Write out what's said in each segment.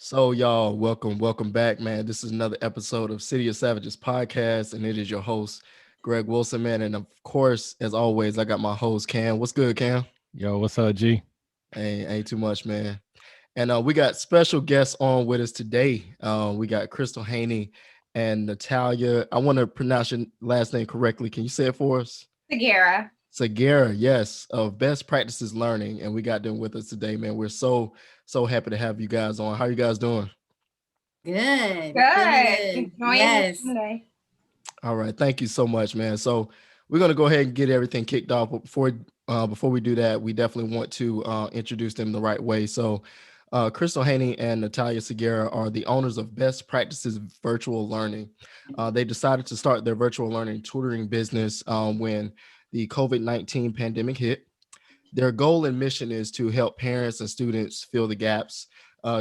So, y'all, welcome back, man. This is another episode of City of Savages podcast, and it is your host, Greg Wilson, man. And of course, as always, I got my host, Cam. What's good, Cam? Yo, what's up, G? Ain't too much, man. And we got special guests on with us today. We got Crystal Haynie and Natalia. I want to pronounce your last name correctly. Can you say it for us? Segarra. Segarra, yes, of Best Practices Learning, and we got them with us today, man. We're so happy to have you guys on. How you guys doing? Good. Good. Enjoying Yes. the Sunday. All right, thank you so much, man. So we're gonna go ahead and get everything kicked off. But before we do that, we definitely want to introduce them the right way. So, Crystal Haynie and Natalya Segarra are the owners of Best Practices Virtual Learning. They decided to start their virtual learning tutoring business when the COVID-19 pandemic hit. Their goal and mission is to help parents and students fill the gaps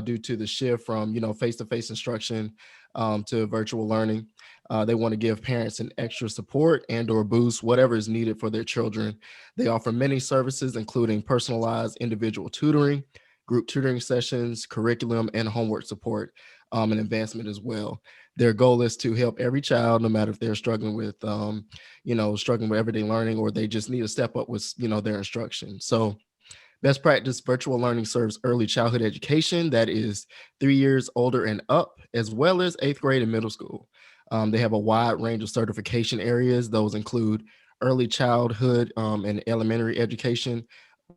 due to the shift from face-to-face instruction to virtual learning. They want to give parents an extra support and or boost whatever is needed for their children. They offer many services, including personalized individual tutoring, group tutoring sessions, curriculum, and homework support, and advancement as well. Their goal is to help every child, no matter if they're struggling with, struggling with everyday learning, or they just need to step up with, their instruction. So Best Practice Virtual Learning serves early childhood education that is 3 years older and up, as well as eighth grade and middle school. They have a wide range of certification areas. Those include early childhood and elementary education,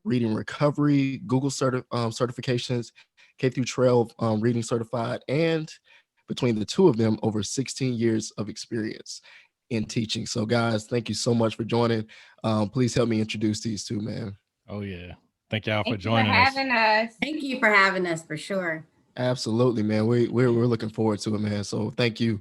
reading recovery, Google certifications, K through 12 reading certified, and between the two of them, over 16 years of experience in teaching. So, guys, thank you so much for joining. Please help me introduce these two, man. Oh yeah. Thank y'all for Thank you for joining us. having us. Thank you for having us for sure. Absolutely, man. We're looking forward to it, man. So thank you.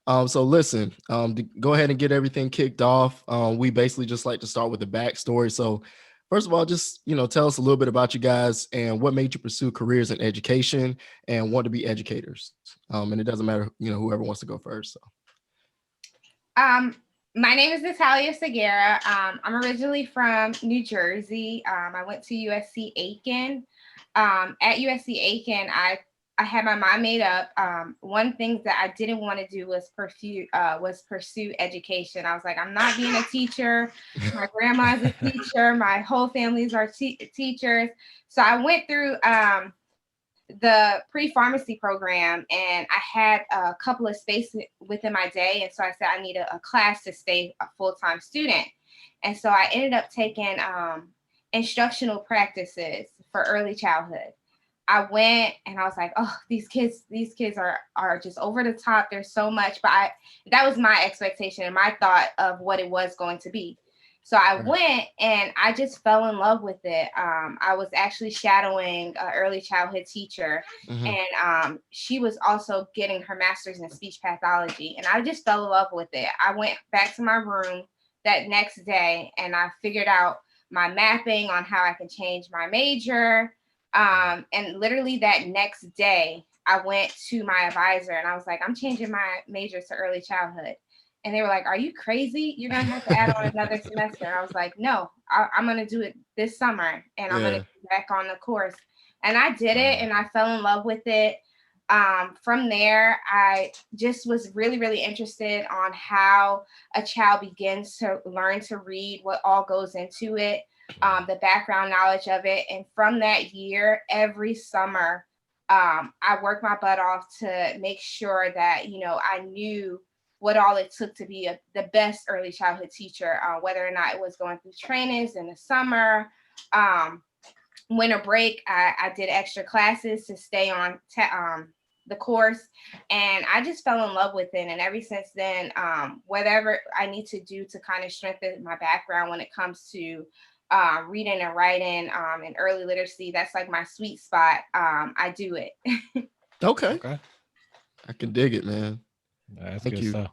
So listen, go ahead and get everything kicked off. We basically just like to start with the backstory. So first of all, just tell us a little bit about you guys and what made you pursue careers in education and want to be educators. And it doesn't matter, whoever wants to go first. So. My name is Natalia Segarra. I'm originally from New Jersey. I went to USC Aiken. At USC Aiken, I had my mind made up. One thing that I didn't want to do was pursue education. I was like, I'm not being a teacher. My grandma's a teacher. My whole family's are teachers. So I went through the pre-pharmacy program, and I had a couple of spaces within my day. And so I said, I need a class to stay a full-time student. And so I ended up taking instructional practices for early childhood. I went and I was like, oh, these kids are just over the top. There's so much, but that was my expectation and my thought of what it was going to be. So I went and I just fell in love with it. I was actually shadowing an early childhood teacher, and she was also getting her master's in speech pathology. And I just fell in love with it. I went back to my room that next day and I figured out my mapping on how I can change my major. And literally that next day, I went to my advisor and I was like, I'm changing my major to early childhood. And they were like, are you crazy? You're going to have to add on another semester. And I was like, no, I'm going to do it this summer and I'm going to get back on the course. And I did it and I fell in love with it. From there, I just was really, really interested on how a child begins to learn to read, what all goes into it, the background knowledge of it. And from that year, every summer, I worked my butt off to make sure that, I knew what all it took to be the best early childhood teacher, whether or not it was going through trainings in the summer, winter break. I did extra classes to stay on the course, and I just fell in love with it. And ever since then, whatever I need to do to kind of strengthen my background when it comes to reading and writing and early literacy, that's like my sweet spot. I do it. Okay. I can dig it, man. That's Thank good you. stuff.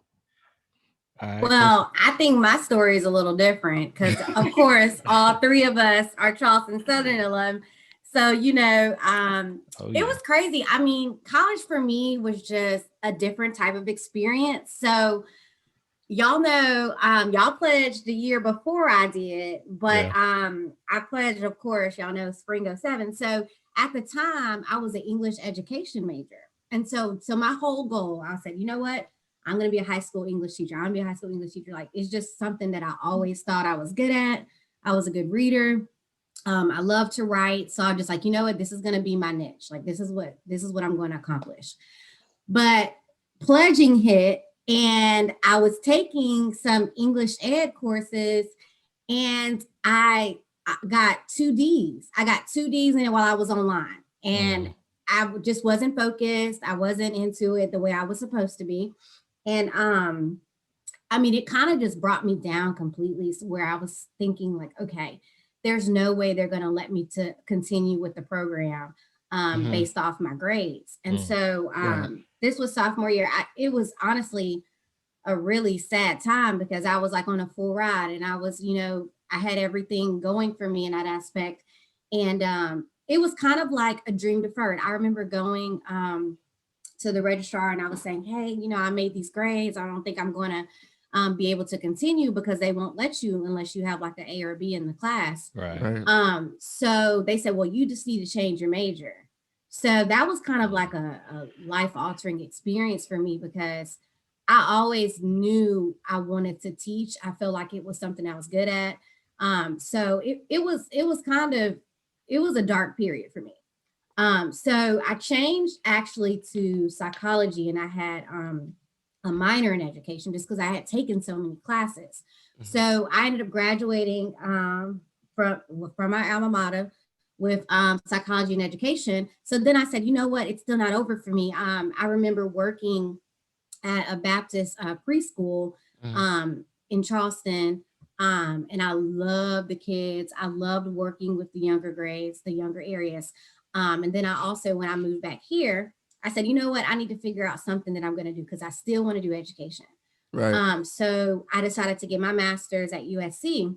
All right, Well, I think my story is a little different because, of course, all three of us are Charleston Southern alum. So, it was crazy. I mean, college for me was just a different type of experience. So, y'all know, y'all pledged the year before I did, but I pledged, of course, y'all know, spring '07. So at the time I was an English education major. And so my whole goal, I said, you know what? I'm going to be a high school English teacher. I'm going to be a high school English teacher. Like, it's just something that I always thought I was good at. I was a good reader. I love to write. So I'm just like, you know what? This is going to be my niche. Like, this is what I'm going to accomplish. But pledging hit, and I was taking some English ed courses, and I got 2 Ds. I got 2 Ds in it while I was online, and I just wasn't focused. I wasn't into it the way I was supposed to be. And I mean, it kind of just brought me down completely, where I was thinking like, okay, there's no way they're going to let me to continue with the program based off my grades. And so this was sophomore year. It was honestly a really sad time, because I was like on a full ride, and I was, you know, I had everything going for me in that aspect. And it was kind of like a dream deferred. I remember going to the registrar, and I was saying, hey, you know, I made these grades. I don't think I'm going to be able to continue, because they won't let you unless you have like an A or a B in the class. Right. So they said, well, you just need to change your major. So that was kind of like a life-altering experience for me, because I always knew I wanted to teach. I felt like it was something I was good at. So it was a dark period for me. So I changed actually to psychology, and I had a minor in education just because I had taken so many classes. So I ended up graduating from my alma mater with psychology and education. So then I said, you know what, it's still not over for me. I remember working at a Baptist preschool in Charleston. And I loved the kids. I loved working with the younger grades, the younger areas. And then I also, when I moved back here, I said, you know what, I need to figure out something that I'm going to do, because I still want to do education. Right. So I decided to get my master's at USC.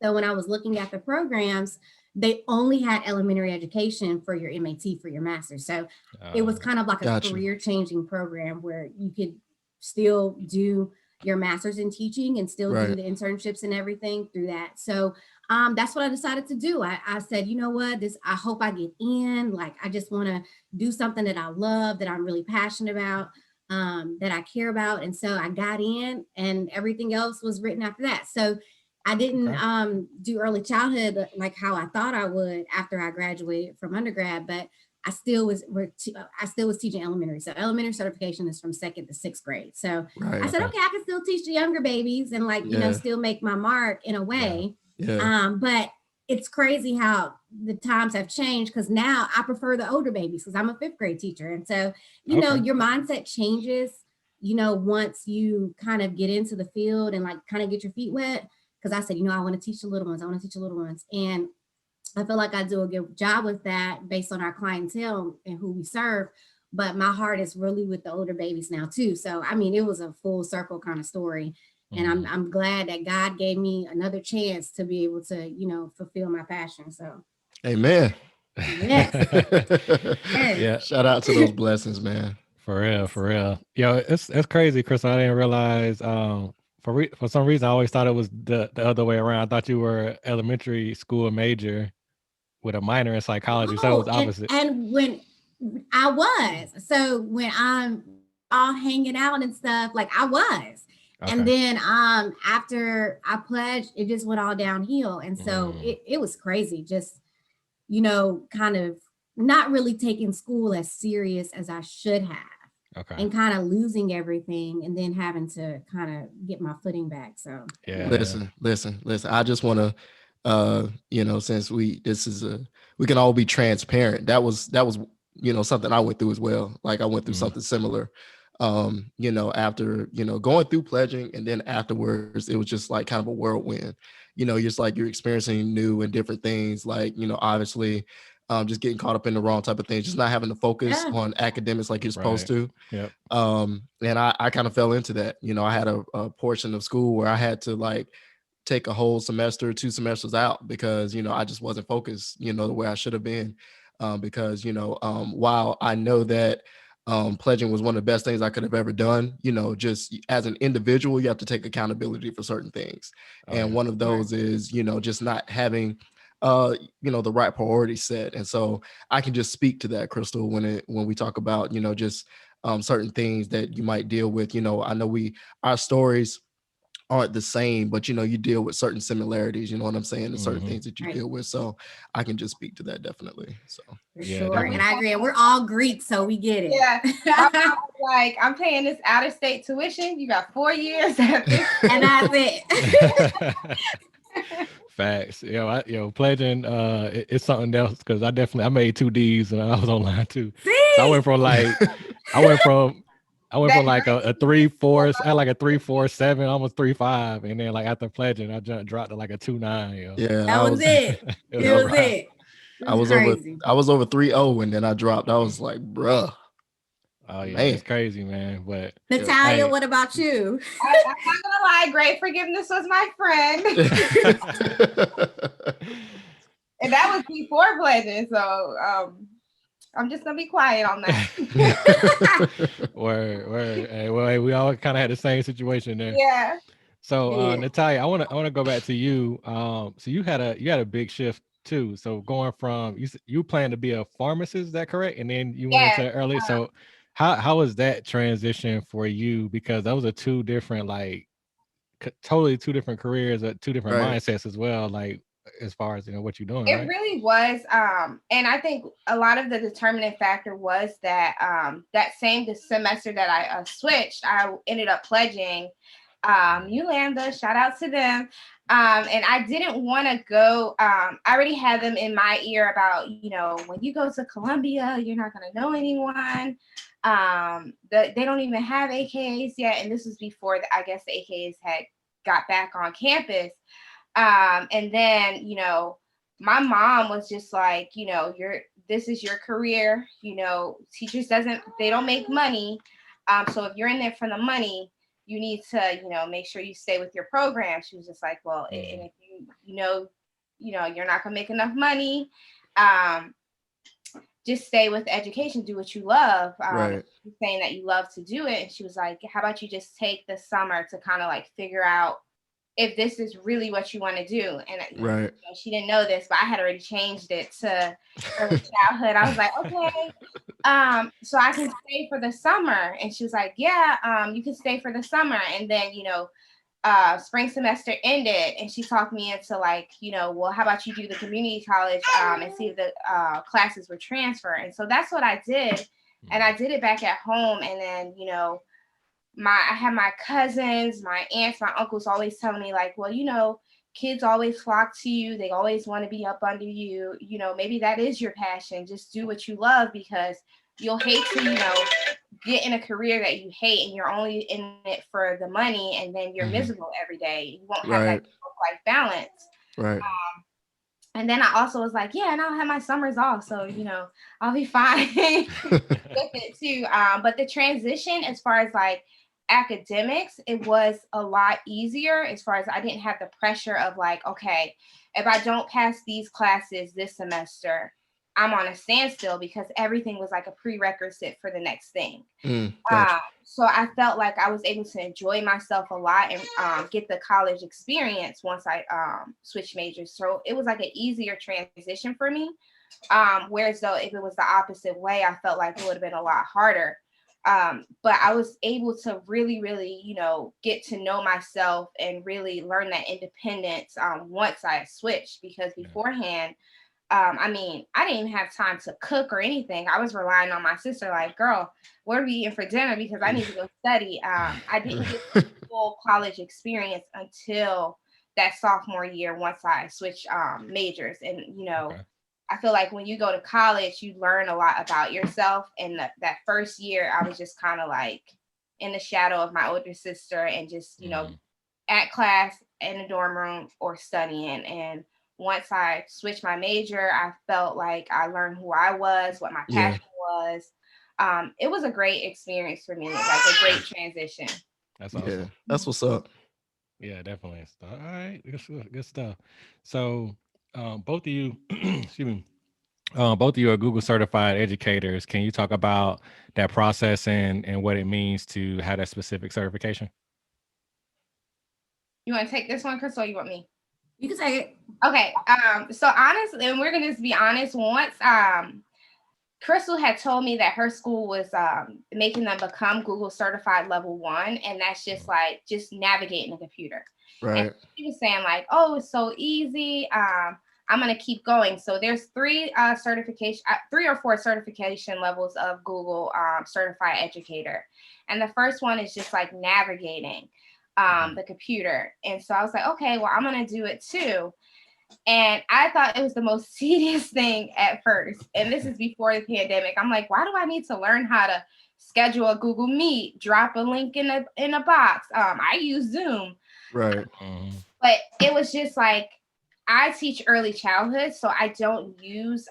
So when I was looking at the programs, they only had elementary education for your MAT, for your master's. So it was kind of like a career changing program where you could still do your master's in teaching and still do the internships and everything through that. So that's what I decided to do. I said, you know what, I hope I get in. Like, I just want to do something that I love, that I'm really passionate about, that I care about. And so I got in, and everything else was written after that. So I didn't do early childhood like how I thought I would after I graduated from undergrad, but I still was teaching elementary. So elementary certification is from 2nd to 6th grade. So I said, okay, I can still teach the younger babies and like, you know, still make my mark in a way. But it's crazy how the times have changed, because now I prefer the older babies, because I'm a 5th grade teacher. And so, you know, your mindset changes, you know, once you kind of get into the field and like kind of get your feet wet. Because I said, you know, I want to teach the little ones. And I feel like I do a good job with that based on our clientele and who we serve. But my heart is really with the older babies now too. So, I mean, it was a full circle kind of story. And I'm glad that God gave me another chance to be able to, you know, fulfill my passion. So, amen. Yes. Yeah. Shout out to those blessings, man. For real. Yo, it's crazy, Chris. I didn't realize. For some reason, I always thought it was the other way around. I thought you were elementary school major with a minor in psychology. So it was opposite. And when I was, so when I'm all hanging out and stuff, like I was. And then after I pledged, it just went all downhill. And so it was crazy. Just, you know, kind of not really taking school as serious as I should have. And kind of losing everything, and then having to kind of get my footing back. So listen. I just want to, you know, since we can all be transparent. That was, you know, something I went through as well. Like I went through something similar. You know, after, you know, going through pledging, and then afterwards, it was just like kind of a whirlwind. You know, just like you're experiencing new and different things. Like, you know, obviously, just getting caught up in the wrong type of things, just not having to focus on academics like you're supposed to. And I kind of fell into that. You know, I had a portion of school where I had to like take a whole semester, 2 semesters out, because, you know, I just wasn't focused, you know, the way I should have been. Because, you know, while I know that pledging was one of the best things I could have ever done, you know, just as an individual, you have to take accountability for certain things. And one of those is, you know, just not having the right priority set. And so I can just speak to that, Crystal, when we talk about, just certain things that you might deal with. I know our stories aren't the same, but you deal with certain similarities, you know what I'm saying, and certain things that you deal with. So I can just speak to that definitely. So for sure. And I agree. And we're all Greek, so we get it. Yeah. My mom was like, I'm paying this out of state tuition. You got 4 years at this. And that's it. Facts. Pledging it's something else, because I made 2 D's and I was online too. See? So I went from like a 3.4, I had like a 3.47, almost 3.5, and then like after pledging, I dropped to like a 2.9. Yeah, that was it. It was it. I was over 3.0, and then I dropped. I was like, bruh. Oh yeah, man. It's crazy, man. But Natalya, what about you? I'm not gonna lie, Great Forgiveness was my friend. And that was before pledging. So I'm just gonna be quiet on that. Word. Hey, well, we all kind of had the same situation there. Yeah. So Natalya, I want to go back to you. So you had a big shift too. So going from you plan to be a pharmacist, is that correct? And then you went into early. So how was that transition for you? Because those are 2 different, like totally 2 different careers, 2 different mindsets as well. Like as far as what you're doing. It really was. And I think a lot of the determining factor was that that same semester that I switched, I ended up pledging ULambda, shout out to them. And I didn't want to go. I already had them in my ear about, when you go to Columbia, you're not going to know anyone. They don't even have AKAs yet. And this was before I guess the AKAs had got back on campus. And then, my mom was just like, this is your career, teachers they don't make money. So if you're in there for the money, you need to, make sure you stay with your program. She was just like, well, and if you're not gonna make enough money, just stay with education, do what you love. Saying that you love to do it. And she was like, how about you just take the summer to kind of like figure out if this is really what you want to do. And she didn't know this, but I had already changed it to early childhood. I was like, okay, so I can stay for the summer. And she was like, yeah, you can stay for the summer. And then, spring semester ended, and she talked me into like, well, how about you do the community college and see if the classes would transfer. And so that's what I did. And I did it back at home. And then, I had my cousins, my aunts, my uncles always telling me like, well, kids always flock to you. They always want to be up under you. Maybe that is your passion. Just do what you love, because you'll hate to, get in a career that you hate and you're only in it for the money, and then you're miserable every day. You won't have that work-life balance. Right. And then I also was like, yeah, and I'll have my summers off. So, I'll be fine with it too. But the transition as far as like academics, it was a lot easier as far as I didn't have the pressure of like, okay, if I don't pass these classes this semester, I'm on a standstill, because everything was like a prerequisite for the next thing. Gotcha. So I felt like I was able to enjoy myself a lot and get the college experience once I switched majors. So it was like an easier transition for me. Whereas though if it was the opposite way, I felt like it would have been a lot harder. But I was able to really, really, get to know myself and really learn that independence once I switched, because beforehand, I didn't even have time to cook or anything. I was relying on my sister, like, girl, what are we eating for dinner? Because I need to go study. I didn't get the full college experience until that sophomore year once I switched majors. And, I feel like when you go to college, you learn a lot about yourself. And that first year, I was just kind of like in the shadow of my older sister and just, at class, in the dorm room, or studying. And once I switched my major, I felt like I learned who I was, what my passion was. It was a great experience for me, like a great transition. That's awesome. Yeah, that's what's up. Yeah, definitely. All right, good stuff. So both of you, excuse me, both of you are Google certified educators. Can you talk about that process and what it means to have that specific certification? You want to take this one, Chris, or you want me? You can say it. Okay. So honestly, and we're gonna just be honest. Once Crystal had told me that her school was making them become Google certified level 1, and that's just like just navigating the computer. Right. And she was saying like, oh, it's so easy. I'm gonna keep going. So there's 3 certification, 3 or 4 certification levels of Google certified educator, and the first one is just like navigating the computer. And so I was like, okay, well, I'm gonna do it too. And I thought it was the most tedious thing at first. And this is before the pandemic. I'm like, why do I need to learn how to schedule a Google Meet, drop a link in a box? I use Zoom. Right. But it was just like, I teach early childhood, so I don't use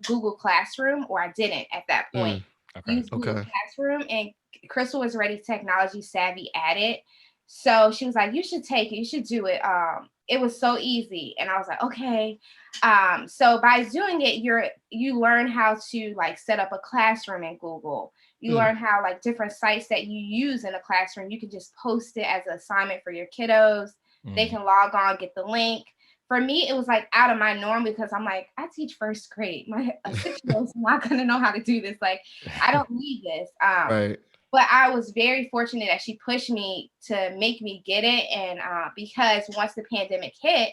Google Classroom, or I didn't at that point. Use Google Classroom, and Crystal was already technology savvy at it. So she was like, you should take it, you should do it. It was so easy. And I was like, okay. So by doing it, you learn how to like set up a classroom in Google. You learn how like different sites that you use in a classroom, you can just post it as an assignment for your kiddos. They can log on, get the link. For me, it was like out of my norm, because I'm like, I teach first grade. My 6-year-old's not gonna know how to do this. Like, I don't need this. Right. But I was very fortunate that she pushed me to make me get it. And because once the pandemic hit,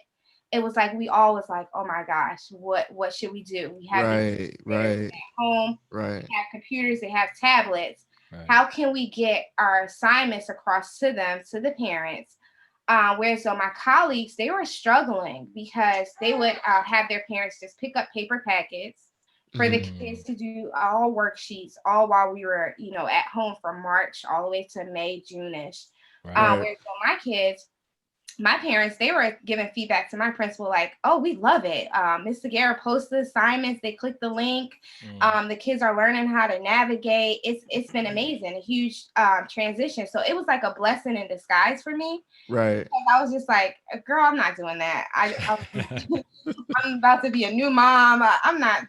it was like, we all was like, oh my gosh, what should we do? We have these at home, we have computers, they have tablets. How can we get our assignments across to them, to the parents? Whereas so my colleagues, they were struggling because they would have their parents just pick up paper packets for the kids to do all worksheets, all while we were, at home from March all the way to May, June-ish. Whereas so my kids, my parents, they were giving feedback to my principal like, oh, we love it. Ms. Segarra posts the assignments, they click the link. The kids are learning how to navigate. It's been amazing, a huge transition. So it was like a blessing in disguise for me. Right. Because I was just like, girl, I'm not doing that. I'm about to be a new mom. I'm not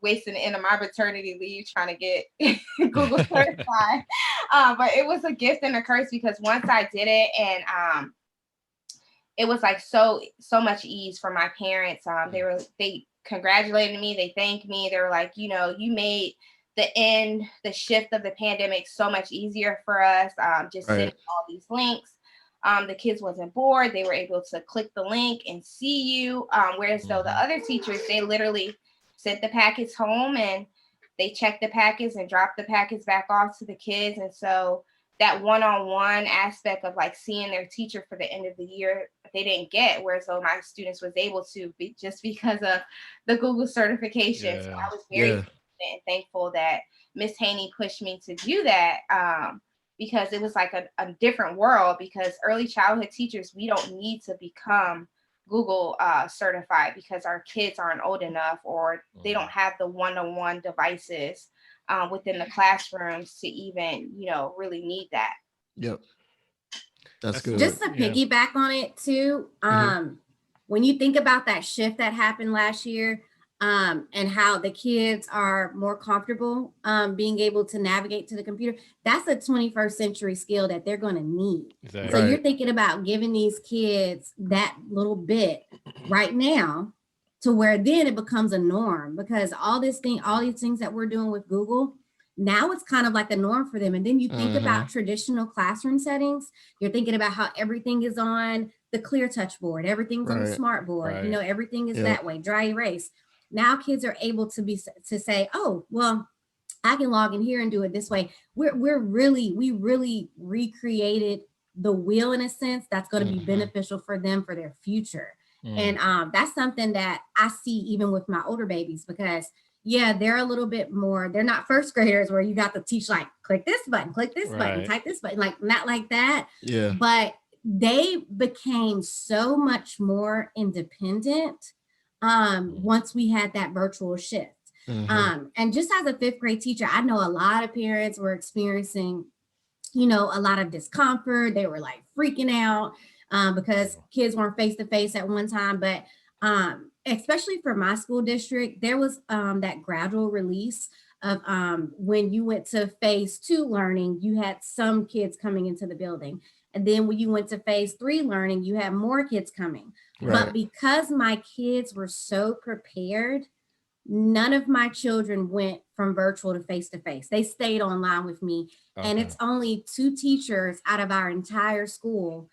wasting the end of my maternity leave trying to get Google certified. But it was a gift and a curse, because once I did it, and it was like so much ease for my parents. They congratulated me, they thanked me, they were like, you made the shift of the pandemic so much easier for us. Just sending all these links. The kids wasn't bored, they were able to click the link and see you. Whereas though the other teachers, they literally sent the packets home and they checked the packets and dropped the packets back off to the kids. And so that one-on-one aspect of like seeing their teacher for the end of the year, they didn't get, whereas though my students was able to, just because of the Google certification. So I was very and thankful that Miss Haynie pushed me to do that, because it was like a different world, because early childhood teachers, we don't need to become Google certified because our kids aren't old enough, or they don't have the one-on-one devices within the classrooms to even, really need that. Yep. That's good. Just to piggyback on it too, when you think about that shift that happened last year, and how the kids are more comfortable being able to navigate to the computer, that's a 21st century skill that they're going to need. Exactly. So you're thinking about giving these kids that little bit right now, to where then it becomes a norm, because all these things that we're doing with Google, now it's kind of like the norm for them. And then you think about traditional classroom settings, you're thinking about how everything is on the clear touch board, everything's on the smart board, everything is that way, dry erase. Now kids are able to say, oh, well, I can log in here and do it this way. We really recreated the wheel in a sense that's going to be beneficial for them for their future. And that's something that I see even with my older babies, because they're a little bit more, they're not first graders where you got to teach like, click this button, type this button, like not like that. Yeah. But they became so much more independent once we had that virtual shift. And just as a 5th grade teacher, I know a lot of parents were experiencing, a lot of discomfort. They were like freaking out because kids weren't face-to-face at one time. But especially for my school district, there was that gradual release of when you went to phase 2 learning, you had some kids coming into the building. And then when you went to phase 3 learning, you had more kids coming. Right. But because my kids were so prepared, none of my children went from virtual to face. They stayed online with me. And Okay. it's only 2 teachers out of our entire school,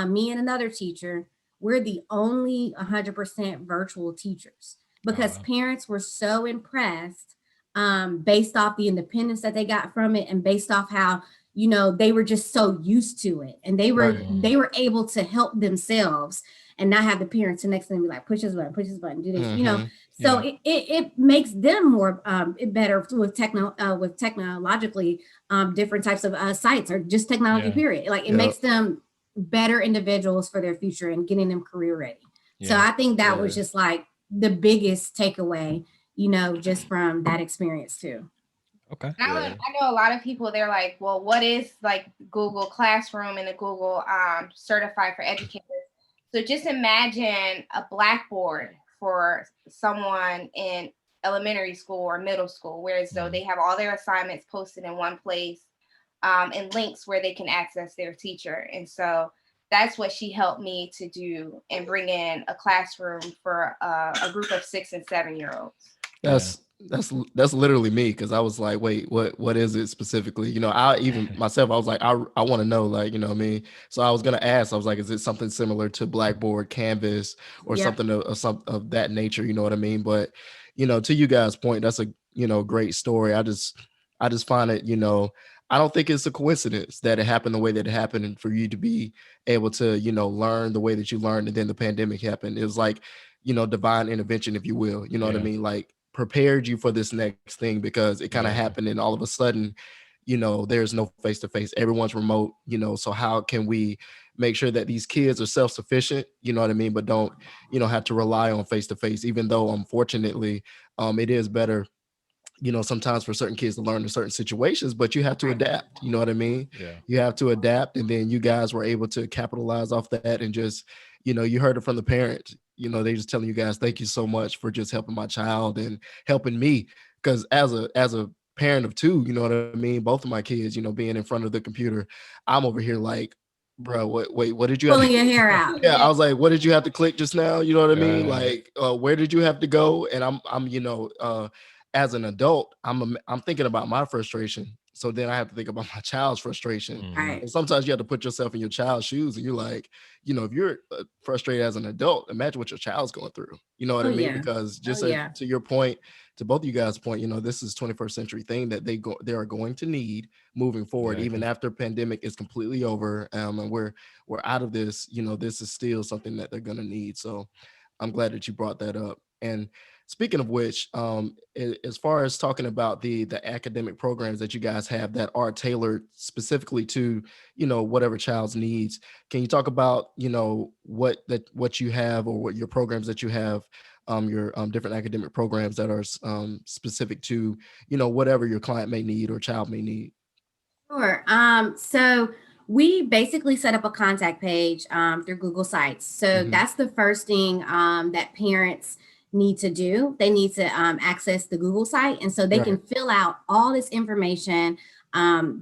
me and another teacher. We're the only 100% virtual teachers because wow. parents were so impressed based off the independence that they got from it and based off how, they were just so used to it. And they were able to help themselves and not have the parents the next thing be like, push this button, do this, So Yeah. it makes them more better with technologically different types of sites or just technology, Yeah. period. Like it Yep. makes them better individuals for their future and getting them career ready. So Yeah. I think that was just like the biggest takeaway, just from that experience too. Okay. And I know a lot of people, they're like, well, what is like Google Classroom and the Google Certified for Educators? So just imagine a blackboard for someone in elementary school or middle school, whereas though they have all their assignments posted in one place and links where they can access their teacher. And so that's what she helped me to do and bring in a classroom for a group of 6 and 7-year-olds. That's literally me, because I was like, wait, what is it specifically? I even myself, I was like, I want to know, like, what I mean? So I was gonna ask, I was like, is it something similar to Blackboard, Canvas, or something of that nature? You know what I mean? But to you guys' point, that's a great story. I just find it, I don't think it's a coincidence that it happened the way that it happened, and for you to be able to, learn the way that you learned, and then the pandemic happened. It was like, divine intervention, if you will. You know what I mean? Like, prepared you for this next thing, because it kind of happened, and all of a sudden, there's no face-to-face, everyone's remote, so how can we make sure that these kids are self-sufficient, you know what I mean, but don't have to rely on face-to-face, even though unfortunately it is better sometimes for certain kids to learn in certain situations, but you have to adapt, you know what I mean? You have to adapt. And then you guys were able to capitalize off that, and just, you heard it from the parents, they just telling you guys, thank you so much for just helping my child and helping me. Because as a parent of 2, you know what I mean? Both of my kids, being in front of the computer, I'm over here like, bro, what did you pulling your hair out? Yeah, I was like, what did you have to click just now? You know what I mean? Like, where did you have to go? And I'm as an adult, I'm thinking about my frustration. So then I have to think about my child's frustration. Right. And sometimes you have to put yourself in your child's shoes, and you're like, if you're frustrated as an adult, imagine what your child's going through. You know what I mean? Because just to your point, to both of you guys' point, this is 21st century thing that they are going to need moving forward, even after pandemic is completely over, and we're out of this. This is still something that they're going to need. So I'm glad that you brought that up. And speaking of which, as far as talking about the academic programs that you guys have that are tailored specifically to, whatever child's needs, can you talk about, what you have, or what your programs that you have, your different academic programs that are specific to, whatever your client may need or child may need? Sure. So we basically set up a contact page through Google Sites. So that's the first thing that parents need to do. They need to access the Google site, and so they can fill out all this information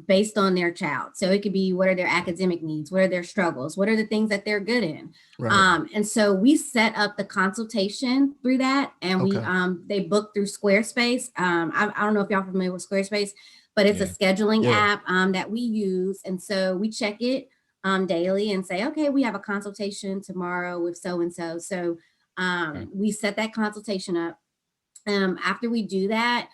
based on their child. So it could be, what are their academic needs? What are their struggles? What are the things that they're good in? And so we set up the consultation through that, and they book through Squarespace. I don't know if y'all are familiar with Squarespace, but it's a scheduling app that we use. And so we check it daily and say, okay, we have a consultation tomorrow with so-and-so. So we set that consultation up. After we do that,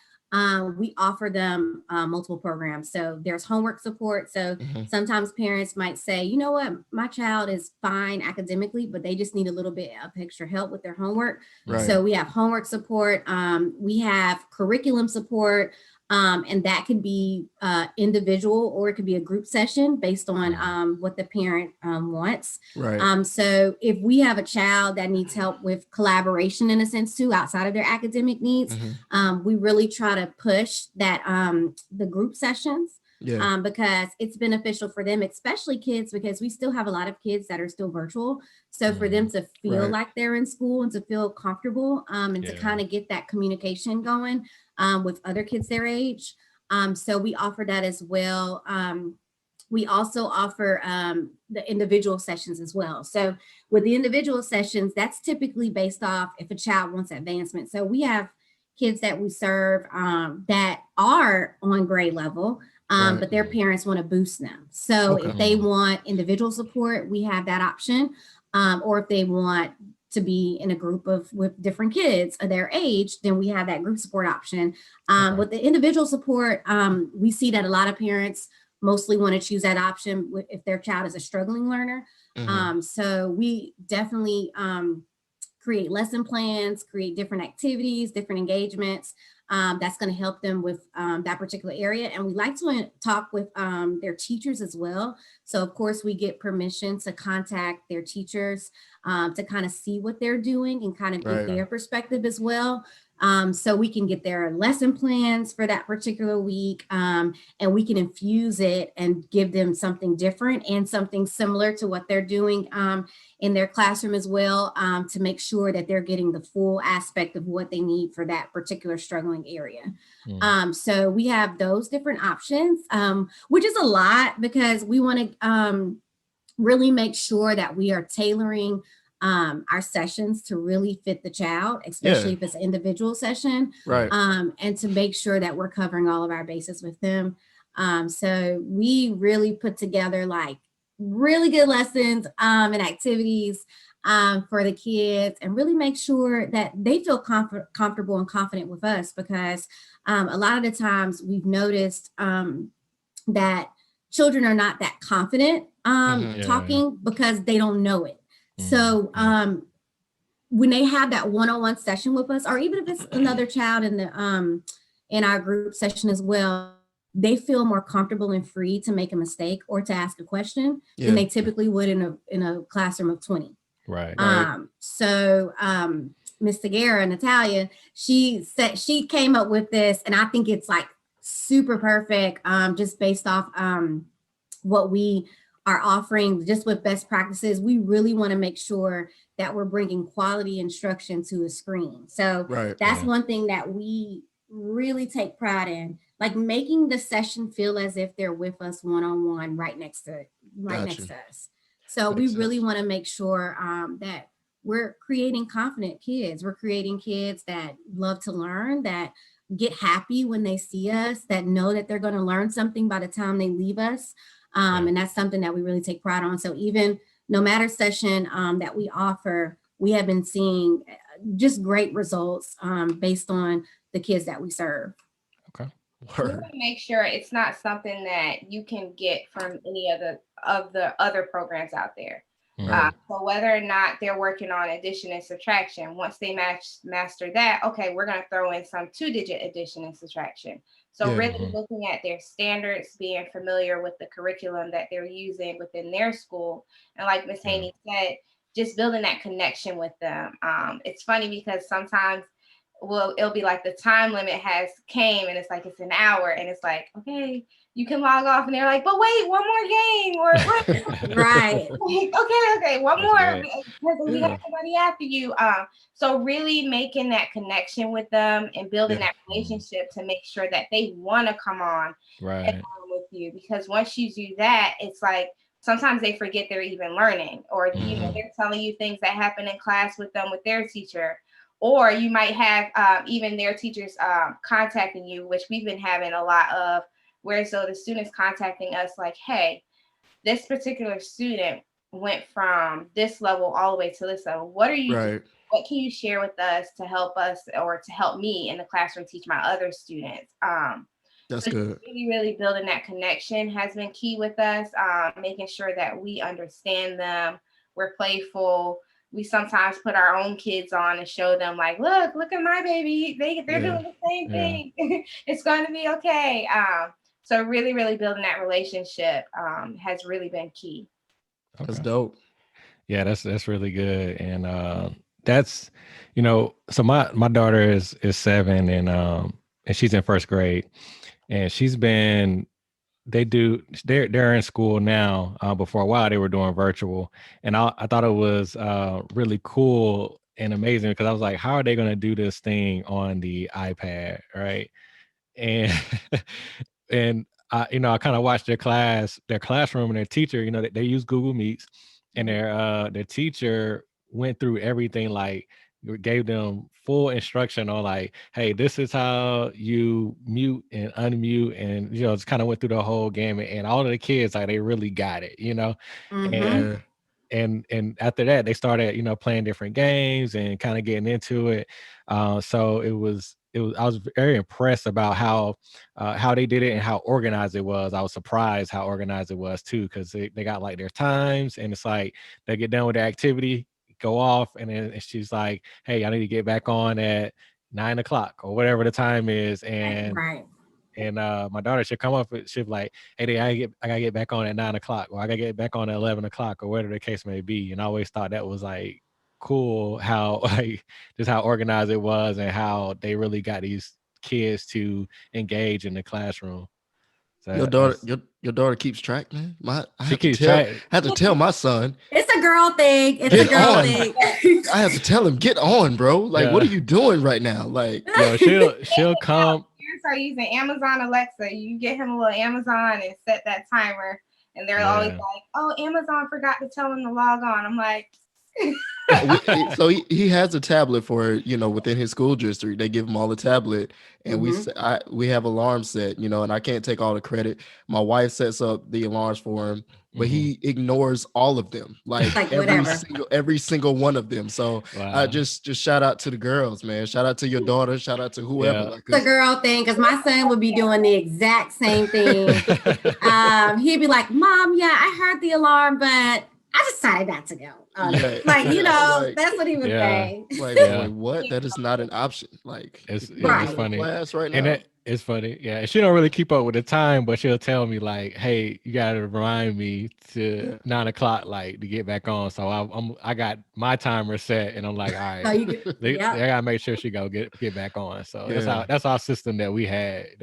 we offer them multiple programs. So there's homework support. So sometimes parents might say, you know what, my child is fine academically, but they just need a little bit of extra help with their homework. So we have homework support. We have curriculum support. And that could be individual, or it could be a group session based on what the parent wants. So if we have a child that needs help with collaboration in a sense too, outside of their academic needs, we really try to push that the group sessions. Because it's beneficial for them, especially kids, because we still have a lot of kids that are still virtual. So for them to feel like they're in school and to feel comfortable and to kind of get that communication going, with other kids their age. So we offer that as well. We also offer the individual sessions as well. So with the individual sessions, that's typically based off if a child wants advancement. So we have kids that we serve that are on grade level, but their parents want to boost them. So if they want individual support, we have that option. Or if they want to be in a group with different kids of their age, then we have that group support option. With the individual support, we see that a lot of parents mostly want to choose that option if their child is a struggling learner. So we definitely create lesson plans, create different activities, different engagements that's going to help them with that particular area. And we like to talk with their teachers as well. So of course we get permission to contact their teachers to kind of see what they're doing and kind of get their perspective as well. So we can get their lesson plans for that particular week, and we can infuse it and give them something different and something similar to what they're doing in their classroom as well, to make sure that they're getting the full aspect of what they need for that particular struggling area. So we have those different options, which is a lot because we want to really make sure that we are tailoring our sessions to really fit the child, especially if it's an individual session, and to make sure that we're covering all of our bases with them. So we really put together like really good lessons and activities for the kids, and really make sure that they feel comfortable and confident with us, because a lot of the times we've noticed that children are not that confident talking because they don't know it. So when they have that one-on-one session with us, or even if it's another child in the in our group session as well, they feel more comfortable and free to make a mistake or to ask a question than they typically would in a classroom of 20. So Miss Segarra, Natalia, she came up with this, and I think it's like super perfect, just based off what we are offering, just with best practices. We really want to make sure that we're bringing quality instruction to a screen. So that's one thing that we really take pride in, like making the session feel as if they're with us one-on-one right next to us. So we really want to make sure that we're creating confident kids. We're creating kids that love to learn, that get happy when they see us, that know that they're going to learn something by the time they leave us. And that's something that we really take pride on. So even no matter session that we offer, we have been seeing just great results based on the kids that we serve. We want to make sure it's not something that you can get from any of the other programs out there. So whether or not they're working on addition and subtraction, once they master that, okay, we're going to throw in some 2-digit addition and subtraction. So really looking at their standards, being familiar with the curriculum that they're using within their school. And like Ms. Haynie said, just building that connection with them. It's funny because sometimes it'll be like the time limit has came and it's like it's an hour and it's like, okay, you can log off, and they're like, but wait, one more game, or right. okay, one more, because we got somebody after you. So really making that connection with them and building that relationship to make sure that they want to come on and learn with you, because once you do that, it's like sometimes they forget they're even learning, or you know, they're telling you things that happen in class with them with their teacher. Or you might have even their teachers contacting you, which we've been having a lot of, where so the students contacting us like, hey, this particular student went from this level all the way to this level. What are you doing? What can you share with us to help us, or to help me in the classroom teach my other students? That's so good. Really building that connection has been key with us, making sure that we understand them, we're playful. We sometimes put our own kids on and show them like, look at my baby. They're doing the same thing. It's going to be okay. So really building that relationship has really been key. That's dope. Yeah, that's really good. And that's, you know, so my daughter is 7 and she's in first grade, and she's been, they're in school now, but for a while they were doing virtual, and I thought it was really cool and amazing because I was like, how are they going to do this thing on the iPad, right? And and I kind of watched their classroom, and their teacher, they use Google Meets, and their teacher went through everything, like gave them full instruction on like, hey, this is how you mute and unmute, and just kind of went through the whole gamut, and all of the kids, like, they really got it, Mhm. and Yeah. and after that they started playing different games and kind of getting into it. So I was very impressed about how they did it and how organized it was. I was surprised how organized it was too, because they got like their times, and it's like they get done with the activity, go off, and then she's like, hey, I need to get back on at 9 o'clock or whatever the time is. And Right. my daughter should come up, she'll be like, hey, I gotta get back on at 9 o'clock, or I gotta get back on at 11 o'clock, or whatever the case may be. And I always thought that was like cool, how like just how organized it was, and how they really got these kids to engage in the classroom. Your So daughter, your daughter keeps track, man. I she have to keeps tell, track. I have to tell my son, It's a girl thing. It's Get a girl on. thing. I have to tell him, get on, bro. Like, what are Yeah. you doing right now? Like, Yo, she'll come. Parents are using Amazon Alexa. You get him a little Amazon and set that timer, and they're always Yeah. like, "Oh, Amazon forgot to tell him to log on." I'm like, so he has a tablet for, within his school district. They give him all the tablet, and we have alarms set, and I can't take all the credit. My wife sets up the alarms for him, but he ignores all of them, like Like, every whatever. every single one of them. So Wow. just shout out to the girls, man. Shout out to your daughter. Shout out to whoever. Yeah. Like, It's a girl thing, because my son would be doing the exact same thing. He'd be like, Mom, yeah, I heard the alarm, but I decided not to go. Yeah. Like, Like, that's what he would say. like, Yeah. like, what? That is not an option. Like, It's Right. funny. class right And now. it's funny. Yeah. And she don't really keep up with the time, but she'll tell me like, hey, you gotta remind me to 9 o'clock, like, to get back on. So I got my timer set, and I'm like, all So right, you could, they yeah. gotta make sure she go get back on. So Yeah. that's our system that we had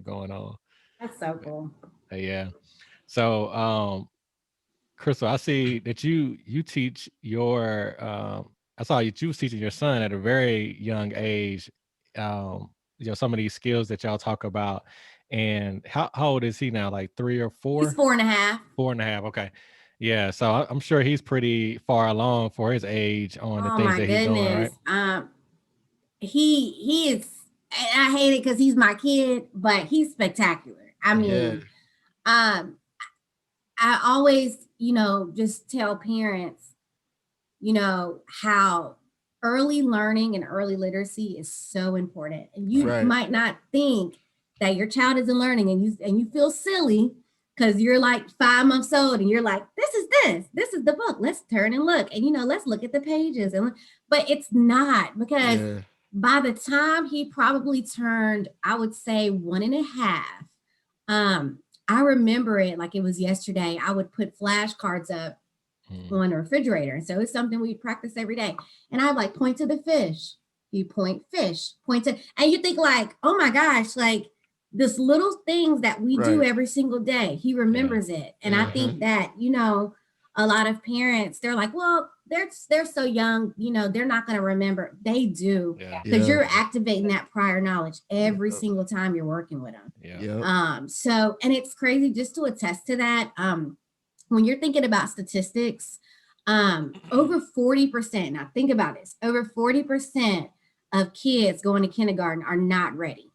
going on. That's so cool. Yeah. So Crystal, I see that you teach your I saw you was teaching your son at a very young age, some of these skills that y'all talk about. And how old is he now? Like 3 or 4? He's 4.5. 4.5. Okay. Yeah. So I'm sure he's pretty far along for his age on the Oh things my that he's doing, right? goodness. He is, and I hate it because he's my kid, but he's spectacular. I mean, I always, just tell parents, how early learning and early literacy is so important. And you Right. might not think that your child isn't learning, and you feel silly because you're like 5 months old and you're like, this is the book. Let's turn and look. And let's look at the pages. But it's not, because Yeah. by the time he probably turned, I would say 1.5, I remember it like it was yesterday. I would put flashcards up on the refrigerator. So it's something we practice every day. And I like point to the fish. You point fish, point to, and you think like, oh my gosh, like this little things that we do Right. every single day. He remembers it. And I think that, a lot of parents, they're like, well, they're so young, they're not going to remember. They do, Yeah. because you're activating that prior knowledge every single time you're working with them. Yeah. So, and it's crazy just to attest to that. When you're thinking about statistics, over 40%, now think about this, over 40% of kids going to kindergarten are not ready.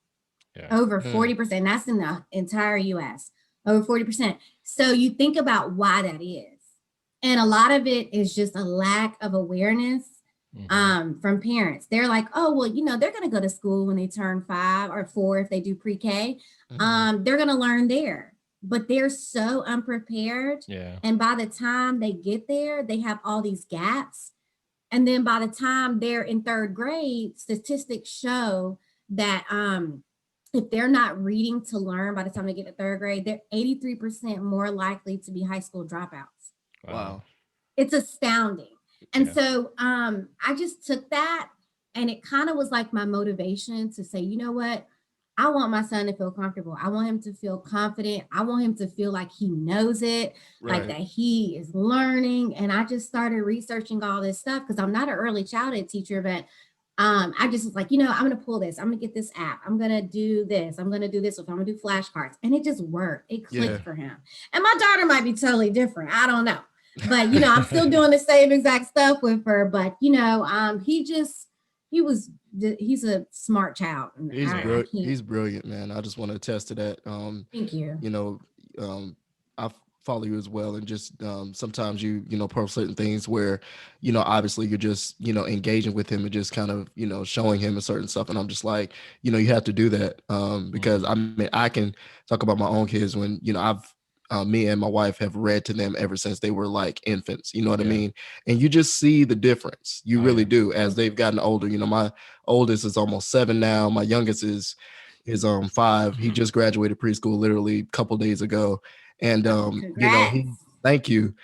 Yeah. Over 40%, that's in the entire US, over 40%. So you think about why that is. And a lot of it is just a lack of awareness from parents. They're like, oh, well, they're going to go to school when they turn 5 or 4 if they do pre-K. They're going to learn there. But they're so unprepared. Yeah. And by the time they get there, they have all these gaps. And then by the time they're in 3rd grade, statistics show that if they're not reading to learn by the time they get to 3rd grade, they're 83% more likely to be high school dropouts. Wow. It's astounding. And so I just took that, and it kind of was like my motivation to say, you know what? I want my son to feel comfortable. I want him to feel confident. I want him to feel like he knows it, like Right. that he is learning. And I just started researching all this stuff because I'm not an early childhood teacher, but I just was like, I'm gonna pull this, I'm gonna get this app, I'm gonna do this, I'm gonna do this, I'm gonna do flashcards. And it just worked. It Yeah. clicked for him. And my daughter might be totally different. I don't know. But I'm still doing the same exact stuff with her. But he's a smart child. And I can't. He's brilliant, man. I just want to attest to that. Thank you. You know, I follow you as well, and just sometimes you post certain things where obviously you're just engaging with him and just kind of showing him a certain stuff, and I'm just like you have to do that because I mean I can talk about my own kids when I've me and my wife have read to them ever since they were like infants, you know what I mean? And you just see the difference. You really do as they've gotten older. My oldest is almost 7 now. My youngest is 5. He just graduated preschool literally a couple days ago. And thank you.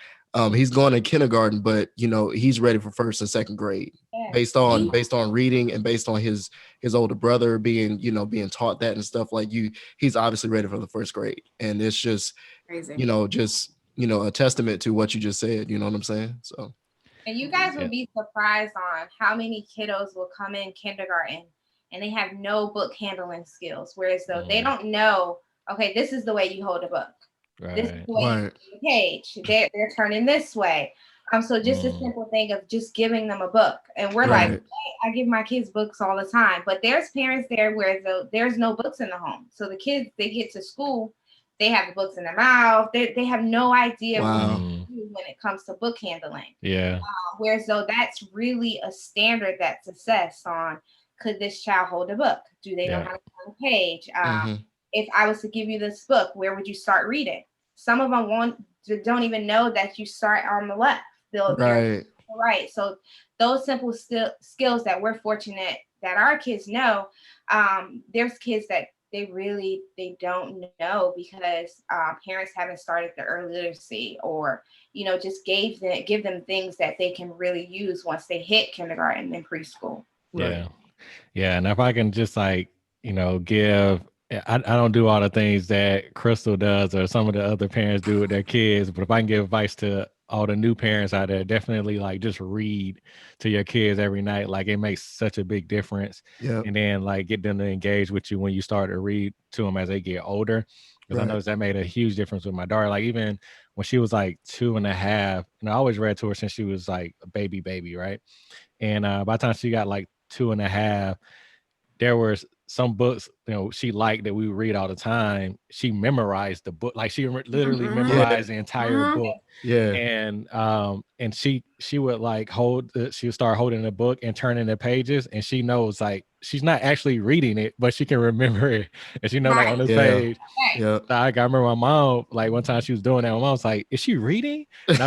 He's going to kindergarten, but he's ready for first and second grade based on reading and based on his older brother being being taught that and stuff like he's obviously ready for the first grade. And it's just crazy. a testament to what you just said, you know what I'm saying? So and you guys will be surprised on how many kiddos will come in kindergarten and they have no book handling skills, whereas though they don't know, okay, this is the way you hold a book. Right. This is the way you hold the page. They're turning this way. So just a simple thing of just giving them a book. And we're like, hey, I give my kids books all the time. But there's parents there where there's no books in the home. So the kids, they get to school, they have the books in their mouth. They have no idea what to do when it comes to book handling. Yeah. Whereas though that's really a standard that's assessed on, could this child hold a book? Do they know how to turn a page? If I was to give you this book, where would you start reading? Some of them don't even know that you start on the left. Right. So those simple skills that we're fortunate that our kids know, there's kids that they don't know because parents haven't started the early literacy or just give them things that they can really use once they hit kindergarten and preschool. Yeah. And if I can just give, I don't do all the things that Crystal does or some of the other parents do with their kids, but if I can give advice to all the new parents out there, definitely just read to your kids every night. Like it makes such a big difference. And then get them to engage with you when you start to read to them as they get older. Because I noticed that made a huge difference with my daughter. Like even when she was 2.5, and I always read to her since she was a baby, right? And by the time she got 2.5, there were some books, she liked that we would read all the time. She memorized the book. She literally memorized the entire book. Yeah. And she would she would start holding the book and turning the pages, and she knows she's not actually reading it, but she can remember it. And she knows on this page. Yeah. I remember my mom, one time she was doing that. My mom was like, "Is she reading?" And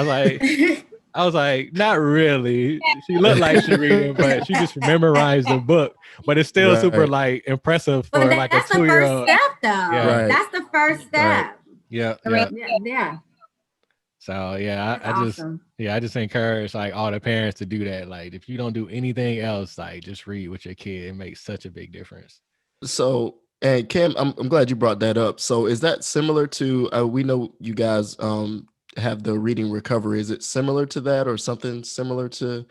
I was like, not really. She looked like she reading, but she just memorized the book. But it's still super impressive for that's a 2-year-old. That's the first step, though. Yeah. That's the first step. Yeah. So I just encourage all the parents to do that. If you don't do anything else, just read with your kid. It makes such a big difference. So, and Kim, I'm glad you brought that up. So is that similar to we know you guys have the reading recovery? Is it similar to that or something similar to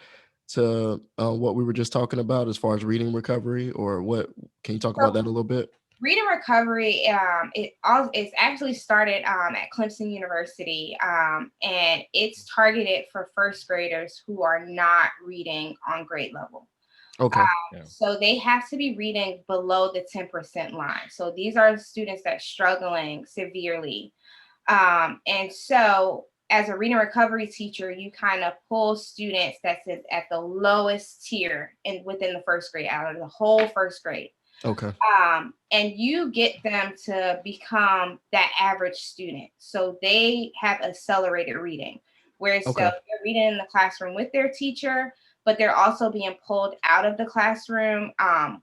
what we were just talking about as far as reading recovery, or what? Can you talk about that a little bit? Reading recovery, it's actually started at Clemson University, and it's targeted for first graders who are not reading on grade level. Okay. So they have to be reading below the 10% line. So these are students that are struggling severely. And so as a reading recovery teacher, you kind of pull students that's at the lowest tier within the first grade, out of the whole first grade. Okay. And you get them to become that average student. So they have accelerated reading, whereas so they're reading in the classroom with their teacher, but they're also being pulled out of the classroom,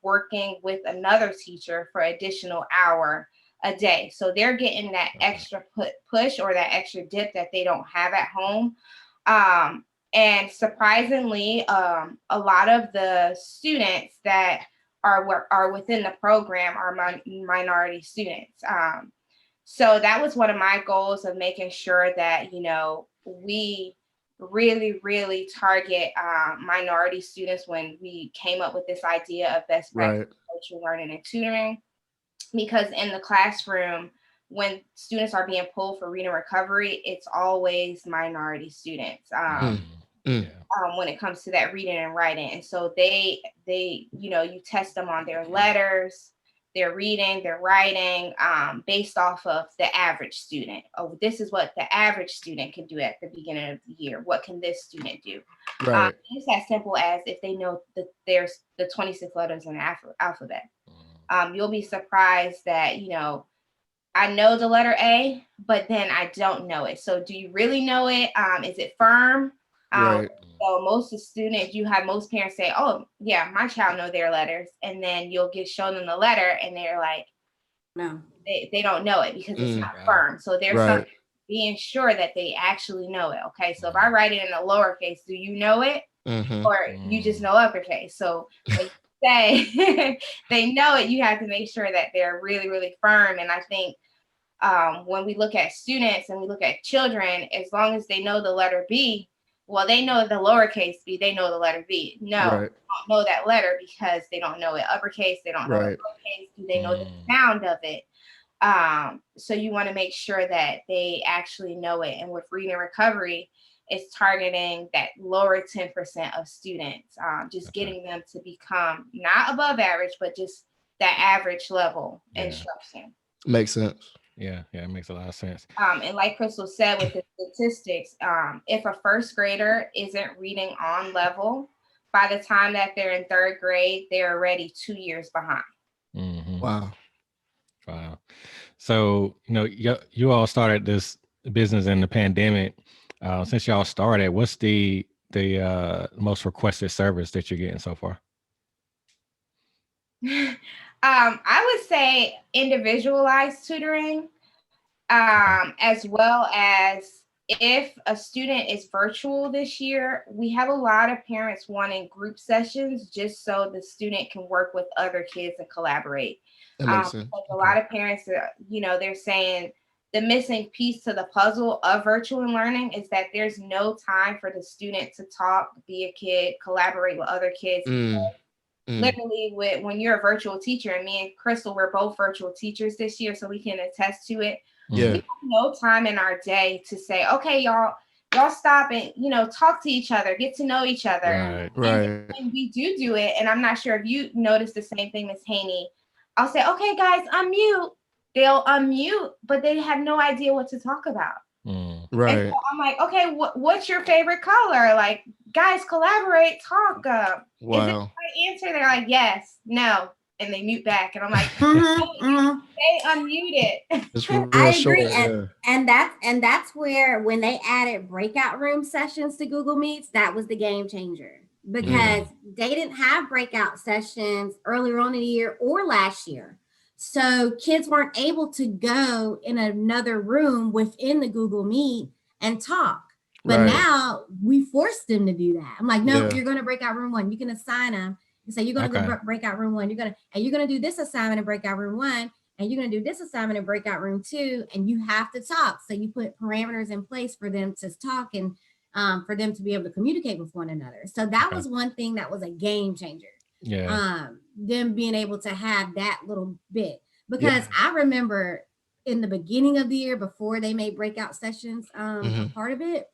working with another teacher for additional hour a day. So they're getting that extra push or that extra dip that they don't have at home. And surprisingly, a lot of the students that are within the program are minority students. So that was one of my goals of making sure that, we really, really target minority students when we came up with this idea of best practice virtual learning and tutoring. Because in the classroom, when students are being pulled for reading recovery, it's always minority students. When it comes to that reading and writing. And so they, you test them on their letters, their reading, their writing, based off of the average student. Oh, this is what the average student can do at the beginning of the year. What can this student do? Right. It's as simple as if they know that there's the 26 letters in the alphabet. You'll be surprised that, I know the letter A, but then I don't know it. So do you really know it? Is it firm? Right. So most of the students, you have most parents say, oh yeah, my child know their letters. And then you'll get shown them the letter and they're like, no, they don't know it because it's not firm. So there's something being sure that they actually know it. Okay. So if I write it in a lowercase, do you know it? Or you just know uppercase? So when you say they know it, you have to make sure that they're really, really firm. And I think when we look at students and we look at children, as long as they know the letter B, well, they know the lowercase b, they know the letter B. No, they don't know that letter because they don't know it uppercase, they don't know it lowercase, do they know the sound of it? So you want to make sure that they actually know it. And with reading recovery, it's targeting that lower 10% of students, just getting them to become not above average, but just that average level instruction. Makes sense. Yeah, it makes a lot of sense. And like Crystal said with the statistics, if a first grader isn't reading on level, by the time that they're in third grade, they're already 2 years behind. Wow. So, you all started this business in the pandemic. Since y'all started, what's the most requested service that you're getting so far? I would say individualized tutoring, as well as if a student is virtual this year, we have a lot of parents wanting group sessions just so the student can work with other kids and collaborate. That makes sense. A lot of parents, they're saying the missing piece to the puzzle of virtual learning is that there's no time for the student to talk, be a kid, collaborate with other kids. Literally, when you're a virtual teacher, and me and Crystal, we're both virtual teachers this year, so we can attest to it. We have no time in our day to say, okay, y'all stop and talk to each other, get to know each other. Right. And we do it, and I'm not sure if you noticed the same thing, Miss Haynie. I'll say, okay, guys, unmute. They'll unmute, but they have no idea what to talk about. Right. And so I'm like, okay, what's your favorite color? Like, guys, collaborate, talk. Is it the right answer? They're like, yes, no, and they mute back, and I'm like, they unmuted. I agree, and that's where when they added breakout room sessions to Google Meets, that was the game changer, because they didn't have breakout sessions earlier on in the year or last year. So kids weren't able to go in another room within the Google Meet and talk. But now we forced them to do that. I'm like, no, you're going to break out room 1. You can assign them. You say, you're going to go break out room 1. You're going to do this assignment in breakout room 1. And you're going to do this assignment in breakout room 2. And you have to talk. So you put parameters in place for them to talk and for them to be able to communicate with one another. So that was one thing that was a game changer. Them being able to have that little bit, because I remember in the beginning of the year, before they made breakout sessions a part of it,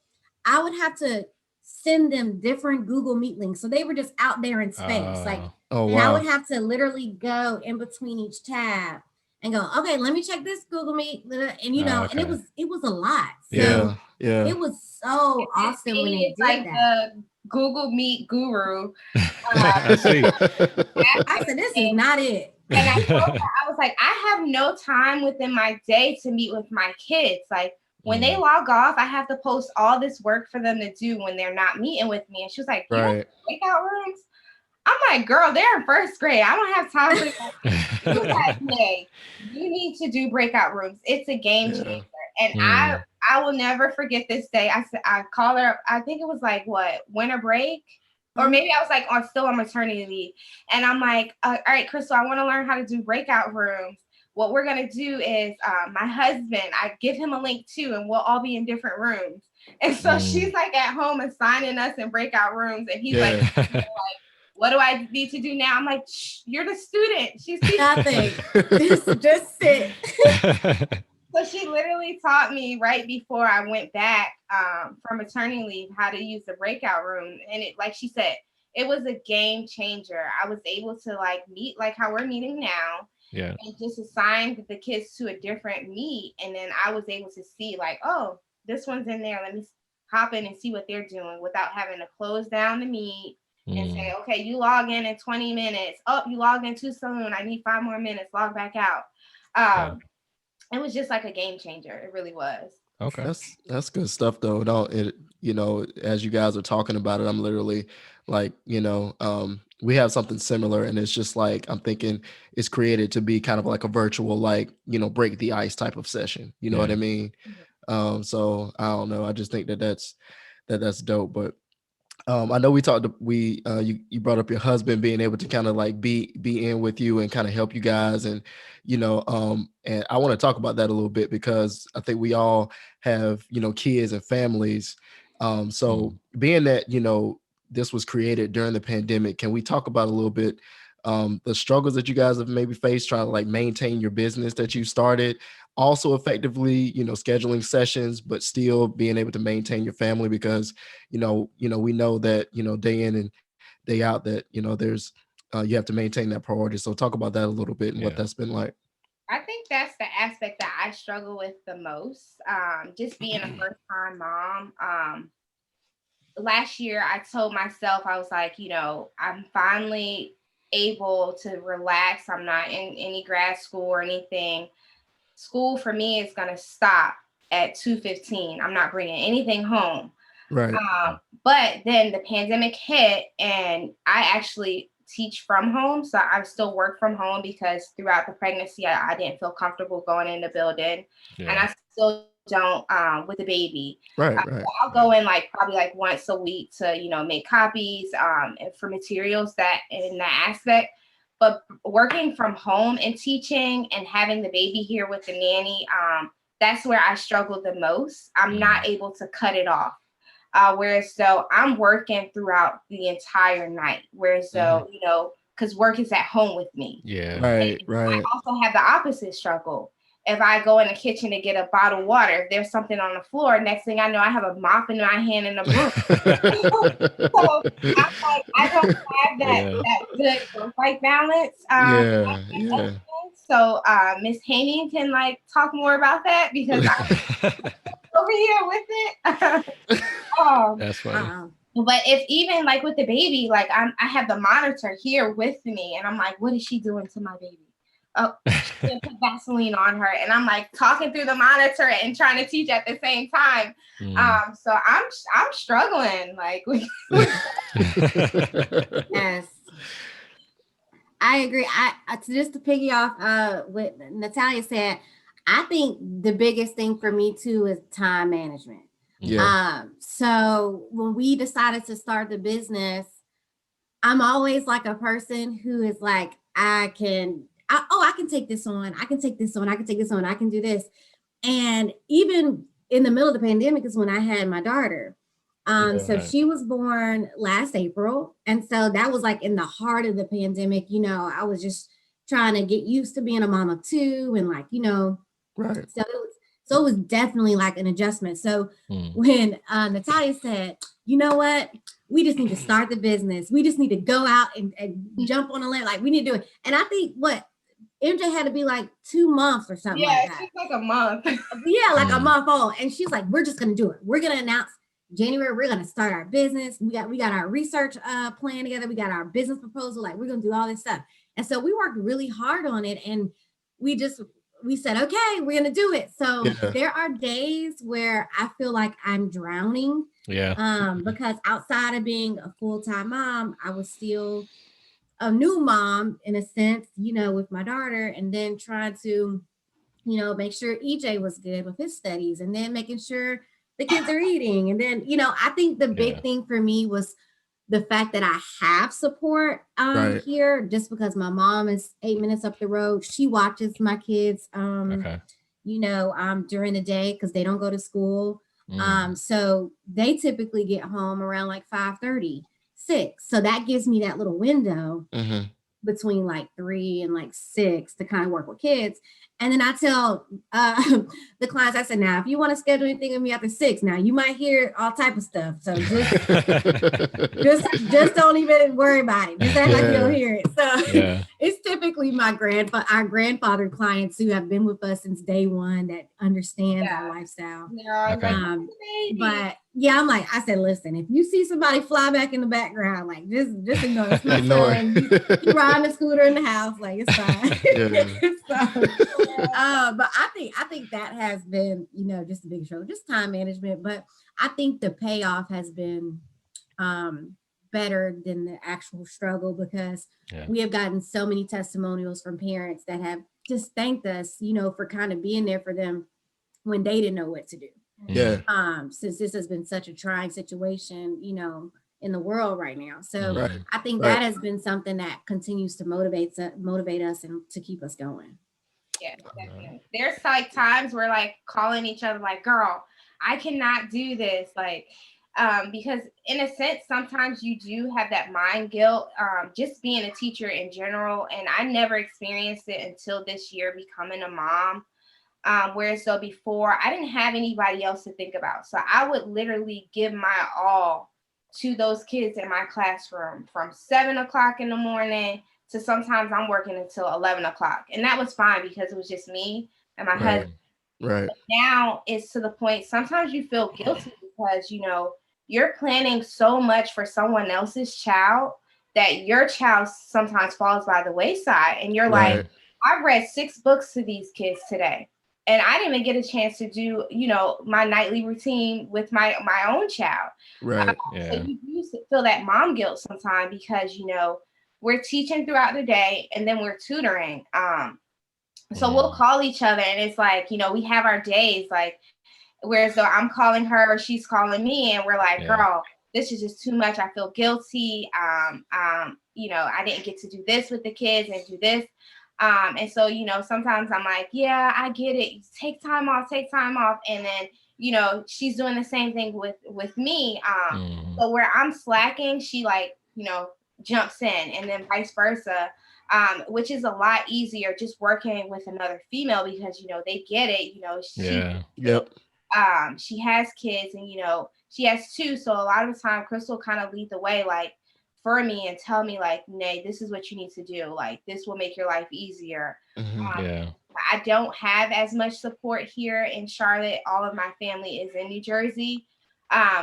I would have to send them different Google Meet links. So they were just out there in space. And I would have to literally go in between each tab and go, okay, let me check this Google Meet. And and it was a lot. So it was so awesome when they did that. The Google Meet guru. I see. I said, this is not it. And I was like, I have no time within my day to meet with my kids. Like, when they log off, I have to post all this work for them to do when they're not meeting with me. And she was like, you have breakout rooms? I'm like, girl, they're in first grade. I don't have time for that. You need to do breakout rooms. It's a game changer. And I will never forget this day. I called her up. I think it was like winter break. or maybe I was like still on maternity leave. And I'm like, all right, Crystal, I want to learn how to do breakout rooms. What we're going to do is my husband, I give him a link too, and we'll all be in different rooms. And so she's like at home assigning us in breakout rooms. And he's like, what do I need to do now? I'm like, you're the student. She's nothing. just sit. So she literally taught me right before I went back from maternity leave how to use the breakout room. And it, like she said, it was a game changer. I was able to like meet like how we're meeting now. Yeah. And just assign the kids to a different meet. And then I was able to see like, oh, this one's in there. Let me hop in and see what they're doing without having to close down the meet and say, okay, you log in 20 minutes. Oh, you logged in too soon. I need 5 more minutes. Log back out. It was just like a game changer. It really was. Okay. That's good stuff though. As you guys are talking about it, I'm literally like, we have something similar, and it's just like, I'm thinking it's created to be kind of like a virtual, like, break the ice type of session. You know what I mean? So I don't know. I just think that's dope. But I know you brought up your husband being able to kind of like be in with you and kind of help you guys, and and I want to talk about that a little bit, because I think we all have kids and families. So being that this was created during the pandemic, can we talk about a little bit the struggles that you guys have maybe faced trying to like maintain your business that you started, also effectively scheduling sessions but still being able to maintain your family, because we know that day in and day out that there's you have to maintain that priority. So talk about that a little bit and what that's been like. I think that's the aspect that I struggle with the most. Just being a first-time mom. Last year I told myself, I was like, I'm finally able to relax. I'm not in any grad school or anything. School for me is going to stop at 2:15. I'm not bringing anything home. Right. But then the pandemic hit, and I actually teach from home. So I still work from home because throughout the pregnancy, I didn't feel comfortable going in the building. And I still don't with the baby. Right. I'll go in like probably like once a week to, make copies and for materials that in that aspect. But working from home and teaching and having the baby here with the nanny, that's where I struggle the most. I'm not able to cut it off. Whereas though I'm working throughout the entire night. Whereas though, because work is at home with me. Yeah. Right. I also have the opposite struggle. If I go in the kitchen to get a bottle of water, if there's something on the floor, next thing I know, I have a mop in my hand and a broom. So I'm like, I don't have that good work-life balance. So Miss Haynie can like talk more about that, because I'm over here with it. That's funny. But if even like with the baby, like I have the monitor here with me, and I'm like, what is she doing to my baby? Oh, she put Vaseline on her, and I'm like talking through the monitor and trying to teach at the same time. So I'm struggling like Yes, I agree. I just to piggy off what Natalya said, I think the biggest thing for me too is time management. So when we decided to start the business, I'm always like a person who is like, I can take this on. I can take this on. I can take this on. I can do this. And even in the middle of the pandemic is when I had my daughter. So she was born last April. And so that was like in the heart of the pandemic. I was just trying to get used to being a mom of two and like, right. So it was definitely like an adjustment. So when Natalya said, you know what, we just need to start the business. We just need to go out and jump on a land. Like we need to do it. And I think MJ had to be like 2 months or something like that. She's like a month. Like a month old. And she's like, we're just going to do it. We're going to announce January. We're going to start our business. We got our research plan together. We got our business proposal. Like we're going to do all this stuff. And so we worked really hard on it. And we said, okay, we're going to do it. So there are days where I feel like I'm drowning. Because outside of being a full-time mom, I was still a new mom in a sense, with my daughter, and then trying to, make sure EJ was good with his studies, and then making sure the kids are eating. And then, I think the big thing for me was the fact that I have support Right. here, just because my mom is 8 minutes up the road, she watches my kids, Okay. during the day because they don't go to school. Mm. So they typically get home around like 5:30, 6. So that gives me that little window Mm-hmm. between like 3 and like 6 to kind of work with kids. And then I tell the clients, I said, now, if you want to schedule anything with me after 6, now you might hear all type of stuff. So just don't even worry about it. Just act like you don't hear it. So it's typically our grandfather clients who have been with us since day one that understands our lifestyle. But yeah, I said, listen, if you see somebody fly back in the background, like just ignore it. It's my son. He riding a scooter in the house, like it's fine. But I think that has been, just a big struggle, just time management. But I think the payoff has been better than the actual struggle, because we have gotten so many testimonials from parents that have just thanked us, for kind of being there for them when they didn't know what to do. Yeah. Since this has been such a trying situation, in the world right now. So I think Right. that has been something that continues to motivate us and to keep us going. Yeah, definitely. There's like times we're like calling each other like, girl, I cannot do this. Like, because in a sense, sometimes you do have that mind guilt, just being a teacher in general. And I never experienced it until this year becoming a mom. Whereas so before I didn't have anybody else to think about. So I would literally give my all to those kids in my classroom from 7 o'clock in the morning to sometimes I'm working until 11 o'clock. And that was fine because it was just me and my husband. Right. But now it's to the point, sometimes you feel guilty because, you're planning so much for someone else's child that your child sometimes falls by the wayside. And you're like, I've read 6 books to these kids today. And I didn't even get a chance to do, my nightly routine with my own child. Right. So you do feel that mom guilt sometimes because, we're teaching throughout the day and then we're tutoring. So we'll call each other and it's like, we have our days like, whereas though I'm calling her or she's calling me and we're like, girl, this is just too much. I feel guilty. I didn't get to do this with the kids and do this. And so, sometimes I'm like, yeah, I get it. Take time off. And then, she's doing the same thing with me. So where I'm slacking, she like, jumps in and then vice versa, which is a lot easier just working with another female because, they get it, she has kids and, she has 2. So a lot of the time Crystal kind of lead the way, like, for me and tell me like, Nay, this is what you need to do. Like, this will make your life easier. I don't have as much support here in Charlotte. All of my family is in New Jersey.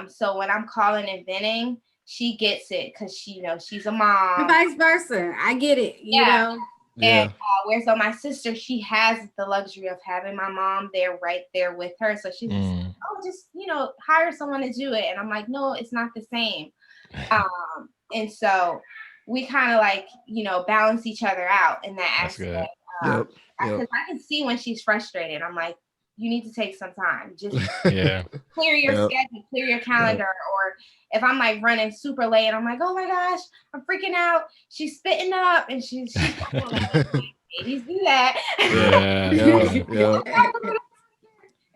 So when I'm calling and venting, she gets it because she's a mom. And vice versa. I get it. You know? And whereas so my sister, she has the luxury of having my mom there right there with her. So she's just hire someone to do it. And I'm like, no, it's not the same. And so we kind of like, balance each other out in that aspect. Because I can see when she's frustrated. I'm like, you need to take some time. Just clear your schedule, clear your calendar. Or if I'm like running super late, I'm like, oh my gosh, I'm freaking out. She's spitting up and she's like, babies do that.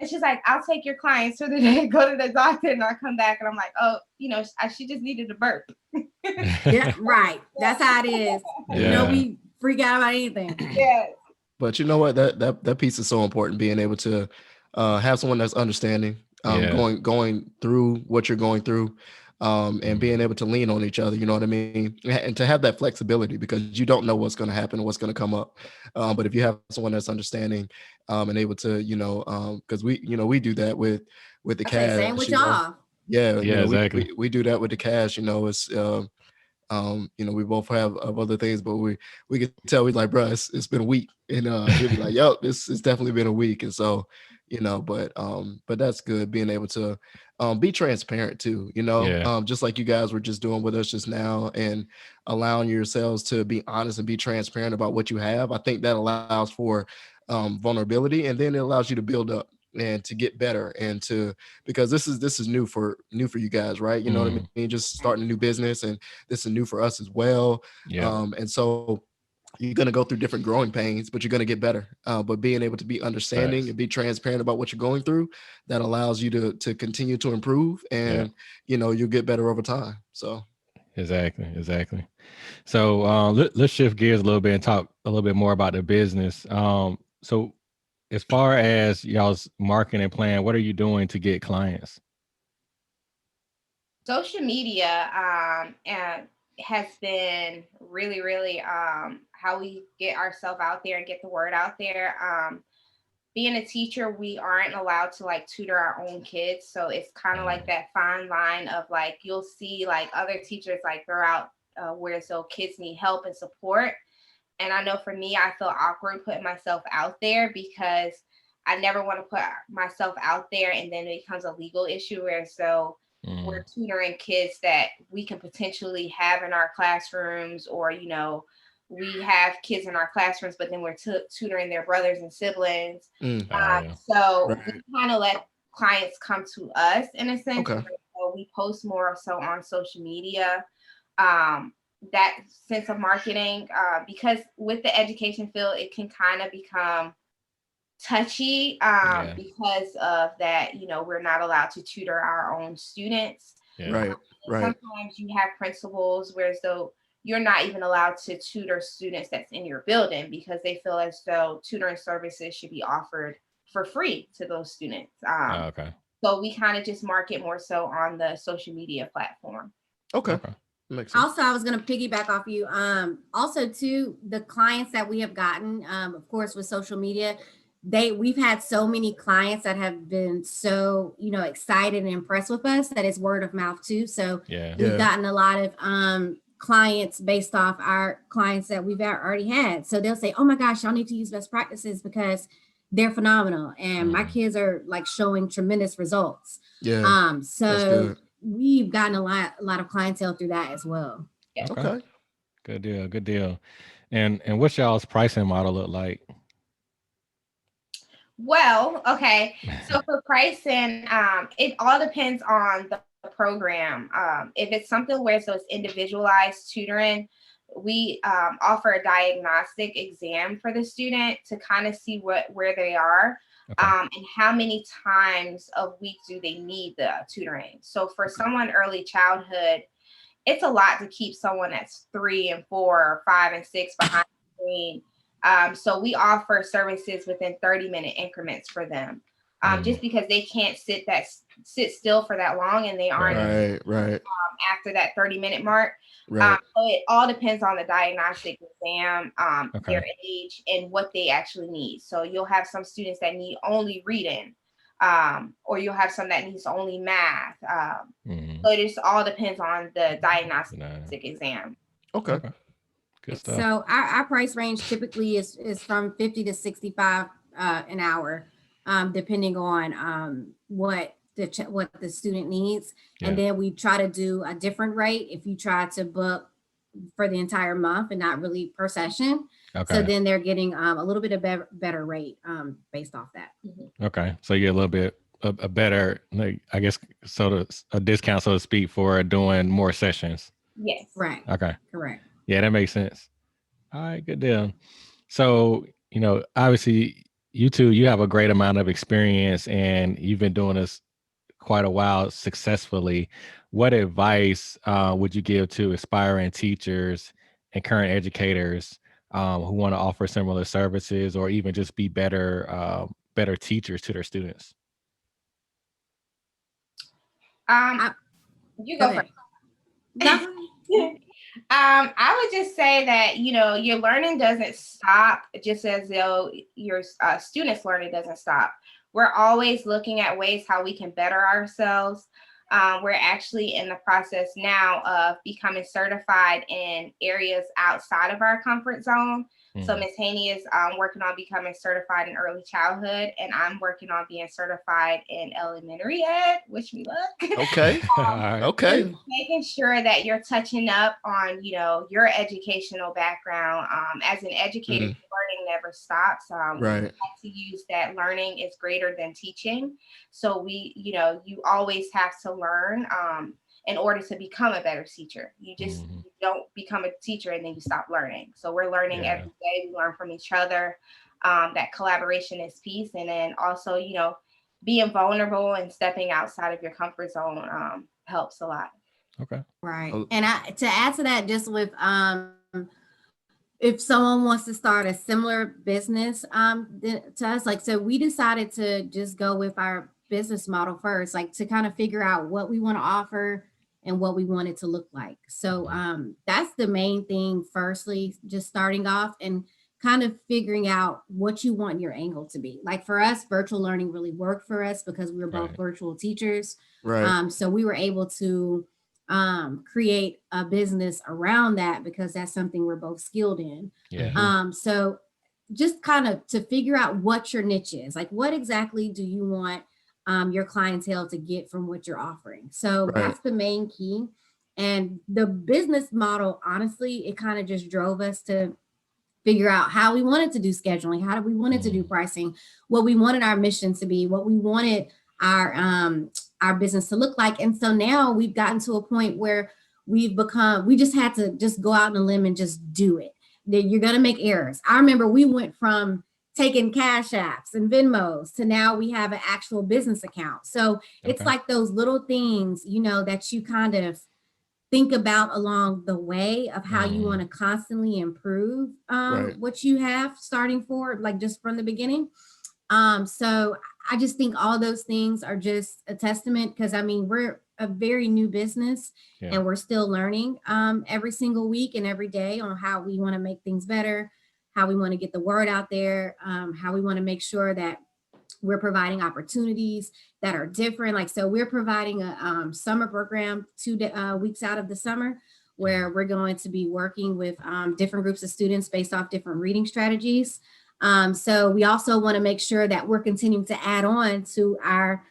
And she's like, I'll take your clients for the day, go to the doctor, and I'll come back. And I'm like, oh, she just needed a burp. Right. That's how it is. We freak out about anything. But you know what? That piece is so important. Being able to have someone that's understanding, going through what you're going through, and being able to lean on each other. You know what I mean? And to have that flexibility because you don't know what's going to happen, what's going to come up. But if you have someone that's understanding, and able to, because we do that with the cash. Same with y'all. Exactly. We do that with the cash. It's we both have other things, but we can tell like, bro, it's been a week, and he'll be like, yo, this has definitely been a week, and so but that's good being able to be transparent too, just like you guys were just doing with us just now, and allowing yourselves to be honest and be transparent about what you have. I think that allows for vulnerability, and then it allows you to build up. and to get better, and to, because this is new for you guys, right? You know what I mean? Just starting a new business, and this is new for us as well. Yeah. And so you're going to go through different growing pains, but you're going to get better. But being able to be understanding Facts. and be transparent about what you're going through, that allows you to continue to improve, and you'll get better over time. So Exactly. So let's shift gears a little bit and talk a little bit more about the business. So as far as y'all's marketing plan, what are you doing to get clients? Social media and has been really how we get ourselves out there and get the word out there. Being a teacher, we aren't allowed to like tutor our own kids, so it's kind of like that fine line of like, you'll see like other teachers like throw out where so kids need help and support. And I know for me, I feel awkward putting myself out there because I never want to put myself out there and then it becomes a legal issue where so we're tutoring kids that we can potentially have in our classrooms, or we have kids in our classrooms, but then we're tutoring their brothers and siblings. So Right. we kind of let clients come to us in a sense. Okay. So we post more so on social media. That sense of marketing, because with the education field, it can kind of become touchy because of that, we're not allowed to tutor our own students. Right. Sometimes you have principals where as though you're not even allowed to tutor students that's in your building because they feel as though tutoring services should be offered for free to those students. So we kind of just market more so on the social media platform. Okay. Makes sense. Also, I was going to piggyback off you. Also, too, the clients that we have gotten, of course, with social media, we've had so many clients that have been so, excited and impressed with us that it's word of mouth too. So we've gotten a lot of clients based off our clients that we've already had. So they'll say, oh my gosh, y'all need to use best practices because they're phenomenal. And my kids are like showing tremendous results. Yeah. So we've gotten a lot of clientele through that as well. Okay. Good deal. And what's y'all's pricing model look like? Well, okay. So for pricing, it all depends on the program. If it's something where so it's individualized tutoring, we offer a diagnostic exam for the student to kind of see where they are. And how many times a week do they need the tutoring. So for someone early childhood, it's a lot to keep someone that's 3 and 4 or 5 and 6 behind the screen. So we offer services within 30-minute increments for them, just because they can't sit still for that long, and they aren't right after that 30-minute mark. Right. So it all depends on the diagnostic exam, their age, and what they actually need. So you'll have some students that need only reading, or you'll have some that needs only math. So it just all depends on the diagnostic exam. Okay. Good stuff. So our price range typically is from $50 to $65 an hour, depending on what the student needs. And then we try to do a different rate if you try to book for the entire month and not really per session. So then they're getting a little bit of better rate based off that. Okay. So you get a little bit a better, like, I guess, a discount, so to speak, for doing more sessions. Yes. Right. Okay. Correct. Yeah, that makes sense. All right, good deal. So, obviously you two, you have a great amount of experience and you've been doing this quite a while successfully. What advice would you give to aspiring teachers and current educators who want to offer similar services or even just be better teachers to their students? You go first. I would just say that, your learning doesn't stop just as though your students' learning doesn't stop. We're always looking at ways how we can better ourselves. We're actually in the process now of becoming certified in areas outside of our comfort zone. So Miss Haynie is working on becoming certified in early childhood, and I'm working on being certified in elementary ed. Wish me luck. Okay. Okay. Making sure that you're touching up on, your educational background. As an educator, learning never stops. We like to use that learning is greater than teaching. So you always have to learn. In order to become a better teacher, you don't become a teacher and then you stop learning. So we're learning every day. We learn from each other. That collaboration is peace. And then also, being vulnerable and stepping outside of your comfort zone helps a lot. Okay. Right. And to add to that, just with if someone wants to start a similar business to us, like, so we decided to just go with our business model first, like to kind of figure out what we want to offer and what we want it to look like. So that's the main thing. Firstly, just starting off and kind of figuring out what you want your angle to be. Like for us, virtual learning really worked for us because we were both virtual teachers. Right. So we were able to create a business around that because that's something we're both skilled in. So just kind of to figure out what your niche is, like what exactly do you want your clientele to get from what you're offering. So that's the main key. And the business model, honestly, it kind of just drove us to figure out how we wanted to do scheduling, how we wanted to do pricing, what we wanted our mission to be, what we wanted our business to look like. And so now we've gotten to a point where we just had to just go out on a limb and just do it. You're going to make errors. I remember we went from taking Cash Apps and Venmos to now we have an actual business account. So it's like those little things, that you kind of think about along the way of how you want to constantly improve what you have starting forward, like just from the beginning. So I just think all those things are just a testament because we're a very new business and we're still learning every single week and every day on how we want to make things better, how we want to get the word out there, how we want to make sure that we're providing opportunities that are different. Like, so we're providing a summer program 2 weeks out of the summer where we're going to be working with different groups of students based off different reading strategies. So we also want to make sure that we're continuing to add on to our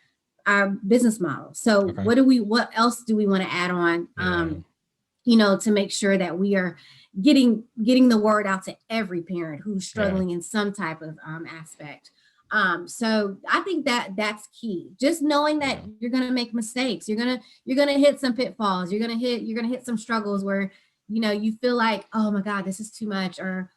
business model. So what else do we want to add on, to make sure that we are getting the word out to every parent who's struggling in some type of aspect. So I think that's key. Just knowing that you're going to make mistakes. You're going to hit some pitfalls. You're going to hit some struggles where, you feel like, oh my God, this is too much, or,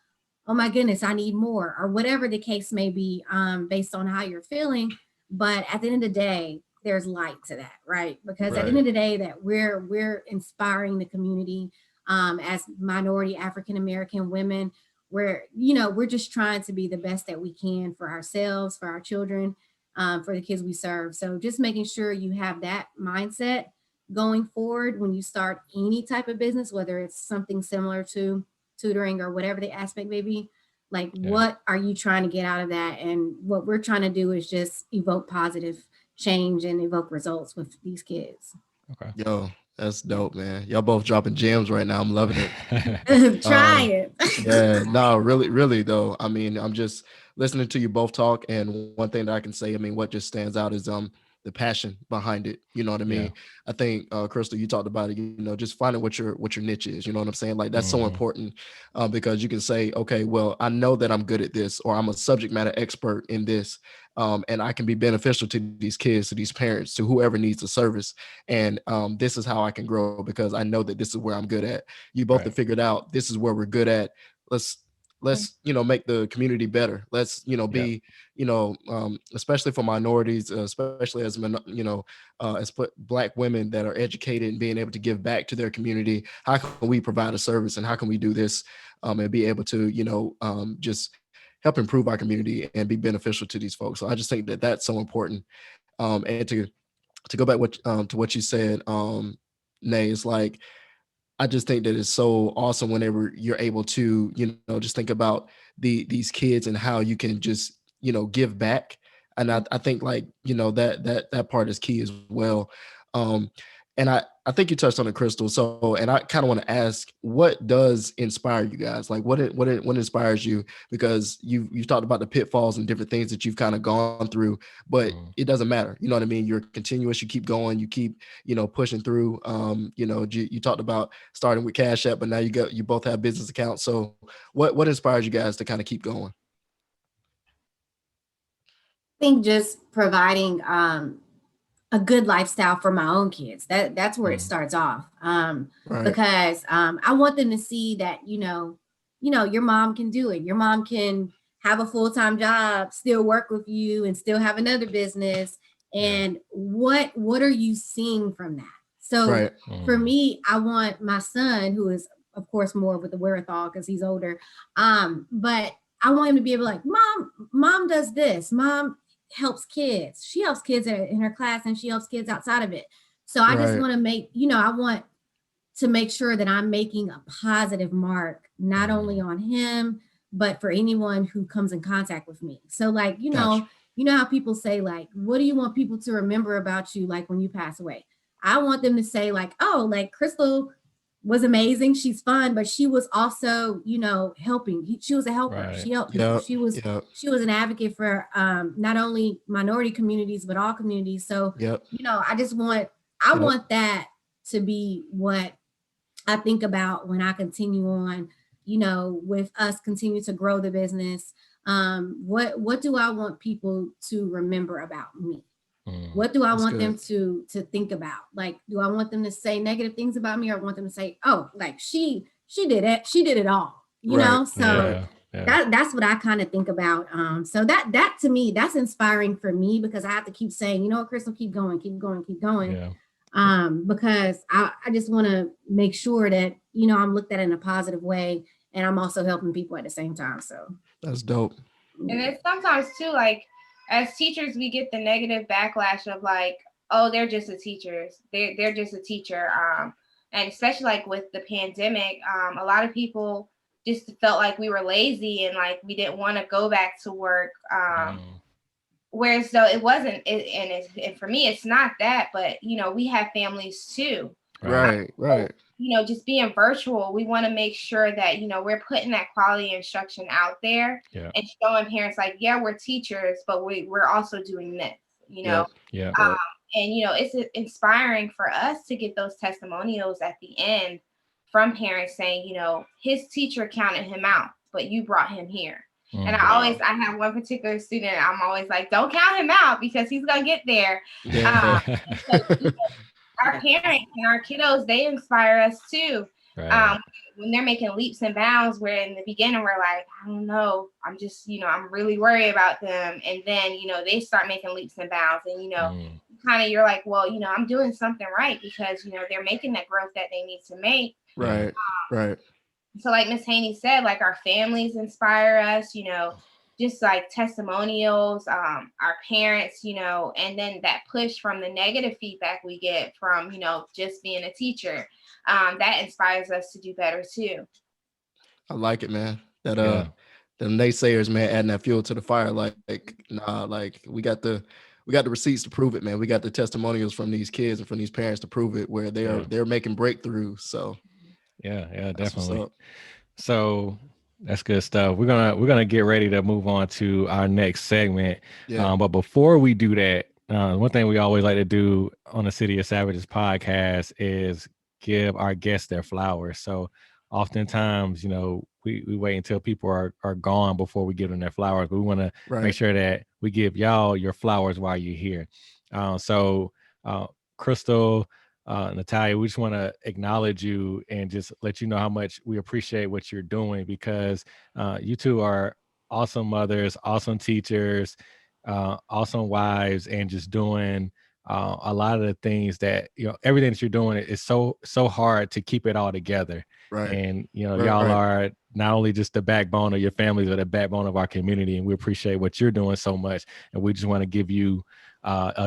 oh my goodness, I need more, or whatever the case may be, based on how you're feeling. But at the end of the day, there's light to that, right? Because at the end of the day, that we're inspiring the community as minority African-American women. We're just trying to be the best that we can for ourselves, for our children, for the kids we serve. So just making sure you have that mindset going forward when you start any type of business, whether it's something similar to tutoring or whatever the aspect may be, like what are you trying to get out of that? And what we're trying to do is just evoke positive change and evoke results with these kids. Okay. Yo, that's dope, man. Y'all both dropping gems right now. I'm loving it. Try it. Yeah, no, really, really though. I'm just listening to you both talk, and one thing that I can say, what just stands out is the passion behind it. You know what I mean? I think Crystal, you talked about it, just finding what your niche is, you know what I'm saying? Like that's so important because you can say, okay, well, I know that I'm good at this, or I'm a subject matter expert in this. And I can be beneficial to these kids, to these parents, to whoever needs the service. And this is how I can grow because I know that this is where I'm good at. You both have figured out this is where we're good at. Let's make the community better. Let's be especially for minorities, especially as Black women that are educated and being able to give back to their community. How can we provide a service, and how can we do this and be able to just help improve our community and be beneficial to these folks? So I just think that that's so important. And to go back to what you said, Nay, is like, I just think that it's so awesome whenever you're able to, just think about these kids and how you can just, give back. And I think like, that part is key as well. And I think you touched on it, Crystal. So, and I kind of want to ask, what does inspire you guys? Like, what inspires you? Because you've talked about the pitfalls and different things that you've kind of gone through, but it doesn't matter. You know what I mean? You're continuous. You keep going. You keep, pushing through. You talked about starting with Cash App, but now you both have business accounts. So, what inspires you guys to kind of keep going? I think just providing a good lifestyle for my own kids. That's where it starts off. Right. Because I want them to see that, your mom can do it. Your mom can have a full-time job, still work with you, and still have another business. And what are you seeing from that? So for me, I want my son, who is of course more with the wherewithal because he's older, but I want him to be able to like, mom does this, mom helps kids. She helps kids in her class and she helps kids outside of it. So I just want to make, I want to make sure that I'm making a positive mark, not only on him, but for anyone who comes in contact with me. So like, Gotcha. You know how people say like, what do you want people to remember about you? Like when you pass away, I want them to say like, oh, like Crystal was amazing. She's fun, but she was also, helping. She was a helper. Right. She helped people. She was an advocate for not only minority communities, but all communities. So, I want that to be what I think about when I continue on, with us continue to grow the business. What do I want people to remember about me? What do I want them to think about? Like, do I want them to say negative things about me, or want them to say, oh, like she did it. She did it all, you know? So that's what I kind of think about. So that to me, that's inspiring for me because I have to keep saying, Crystal, keep going. Yeah. Because I just want to make sure that, I'm looked at in a positive way and I'm also helping people at the same time. So that's dope. And it's sometimes too, like, as teachers, we get the negative backlash of like, oh, they're just a teacher. They're just a teacher. And especially like with the pandemic, a lot of people just felt like we were lazy and like we didn't want to go back to work. Whereas though it wasn't, and for me, it's not that, but we have families too. Right. Just being virtual, we want to make sure that, we're putting that quality instruction out there and showing parents like, yeah, we're teachers, but we're also doing this, And, it's inspiring for us to get those testimonials at the end from parents saying, his teacher counted him out, but you brought him here. And I have one particular student, I'm always like, don't count him out because he's going to get there. Our parents and our kiddos, they inspire us too. Right. When they're making leaps and bounds, where in the beginning we're like, I don't know, I'm just, I'm really worried about them. And then, they start making leaps and bounds and, you're like, well, I'm doing something right because, they're making that growth that they need to make. Right. So like Miss Haynie said, like our families inspire us, just like testimonials, our parents, and then that push from the negative feedback we get from, just being a teacher, that inspires us to do better too. I like it, man. That the naysayers, man, adding that fuel to the fire. Like we got the receipts to prove it, man. We got the testimonials from these kids and from these parents to prove it, where they're making breakthroughs. So yeah, definitely. So that's good stuff. We're gonna get ready to move on to our next segment. But before we do that, one thing we always like to do on the City of Savages podcast is give our guests their flowers. So oftentimes, we wait until people are gone before we give them their flowers. But we want to make sure that we give y'all your flowers while you're here. So Crystal, Natalya, we just want to acknowledge you and just let you know how much we appreciate what you're doing because you two are awesome mothers, awesome teachers, awesome wives, and just doing a lot of the things that, everything that you're doing is so hard to keep it all together. Right. And, y'all are not only just the backbone of your families, but the backbone of our community. And we appreciate what you're doing so much. And we just want to give you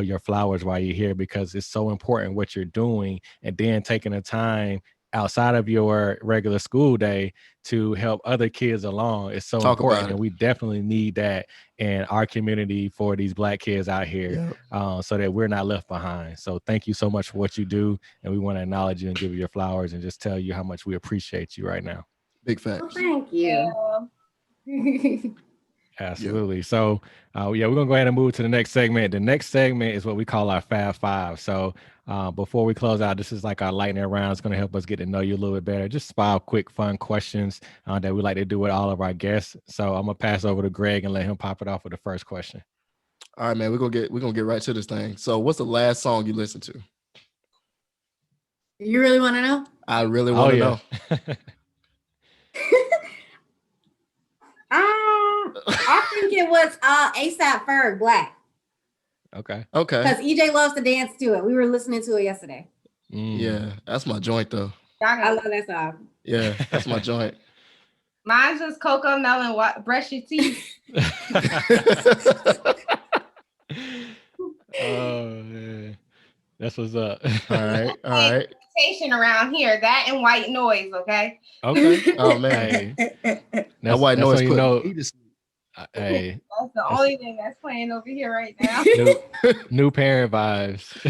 your flowers while you're here because it's so important what you're doing, and then taking the time outside of your regular school day to help other kids along is so Talk important. about it. And we definitely need that in our community for these Black kids out here, so that we're not left behind. So thank you so much for what you do. And we want to acknowledge you and give you your flowers and just tell you how much we appreciate you right now. Big Well, facts. thank you. Absolutely. So, we're going to go ahead and move to the next segment. The next segment is what we call our Fab Five. So, before we close out, this is like our lightning round. It's going to help us get to know you a little bit better. Just 5 quick, fun questions that we like to do with all of our guests. So, I'm going to pass over to Greg and let him pop it off with the first question. All right, man. We're gonna get right to this thing. So, what's the last song you listened to? You really want to know? I really want to know. I think it was ASAP Ferg, Black. Okay. Because EJ loves to dance to it. We were listening to it yesterday. Yeah, that's my joint though. I love that song. Yeah, that's my joint. Mine's just Cocoa Melon. Brush your teeth. Oh man, that's what's up. All right. Around here, that and white noise. Okay. Oh man, that white noise. You know, hey, that's the only thing that's playing over here right now. New parent vibes.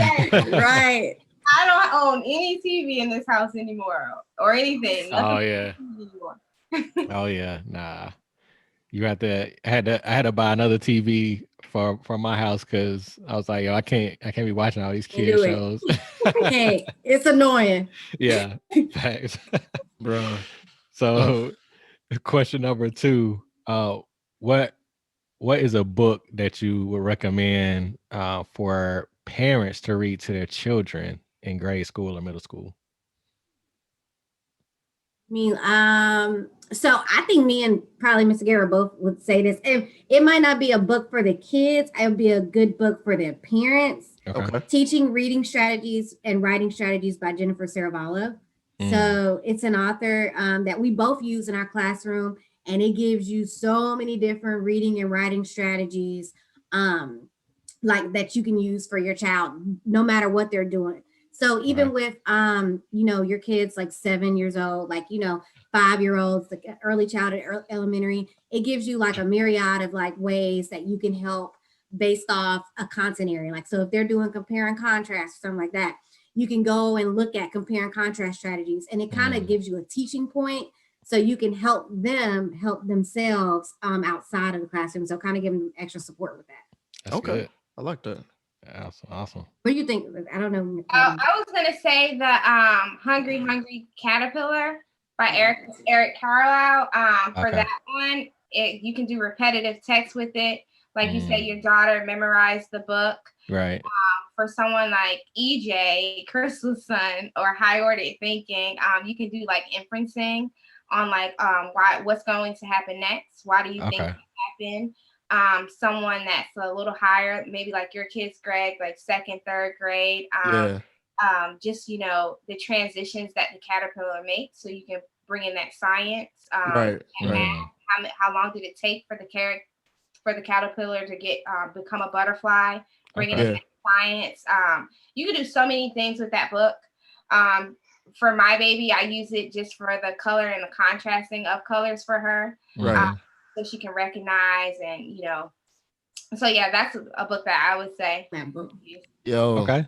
Right. I don't own any TV in this house anymore or anything. Oh yeah. Oh yeah. Nah. You had to. I had to buy another TV for my house because I was like, yo, I can't be watching all these kid shows. Hey, it's annoying. Yeah. Thanks. Bro. So, question number 2. What is a book that you would recommend for parents to read to their children in grade school or middle school? I mean, so I think me and probably Ms. Segarra both would say this. It might not be a book for the kids. It would be a good book for their parents. Okay. Teaching Reading Strategies and Writing Strategies by Jennifer Saravallo. So it's an author that we both use in our classroom, and it gives you so many different reading and writing strategies like that you can use for your child, no matter what they're doing. So even with, your kids like 7 years old, like, 5-year-olds, like early childhood, elementary, it gives you like a myriad of like ways that you can help based off a content area. Like, so if they're doing compare and contrast or something like that, you can go and look at compare and contrast strategies, and it kind of gives you a teaching point so you can help them help themselves outside of the classroom. So kind of give them extra support with that. That's good. I like that. Awesome. What do you think? I don't know. I was gonna say the Hungry Caterpillar by Eric Carlisle. For that one, you can do repetitive text with it. Like you said, your daughter memorized the book. Right. For someone like EJ, Crystal's son, or high order thinking, you can do like inferencing on like what's going to happen next. Why do you think it happened? Someone that's a little higher, maybe like your kid's grade, like 2nd, 3rd grade. Just the transitions that the caterpillar makes, so you can bring in that science. Right. How long did it take for the caterpillar to become a butterfly? Bringing in that science. You can do so many things with that book. For my baby, I use it just for the color and the contrasting of colors for her. Right. So she can recognize and so yeah, that's a book that I would say. Yo. Okay.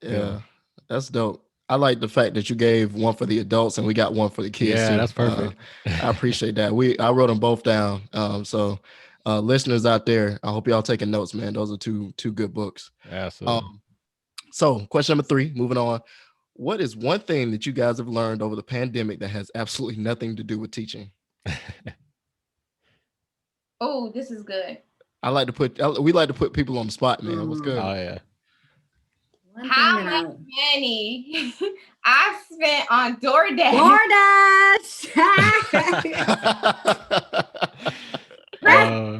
Yeah. That's dope. I like the fact that you gave one for the adults and we got one for the kids. Yeah, too. that's perfect. I appreciate that. I wrote them both down. So listeners out there, I hope y'all taking notes, man. Those are two good books. Absolutely. So question number 3, moving on. What is one thing that you guys have learned over the pandemic that has absolutely nothing to do with teaching? Oh, this is good. we like to put people on the spot, man. What's good? Oh yeah. How much money I spent on DoorDash? Bad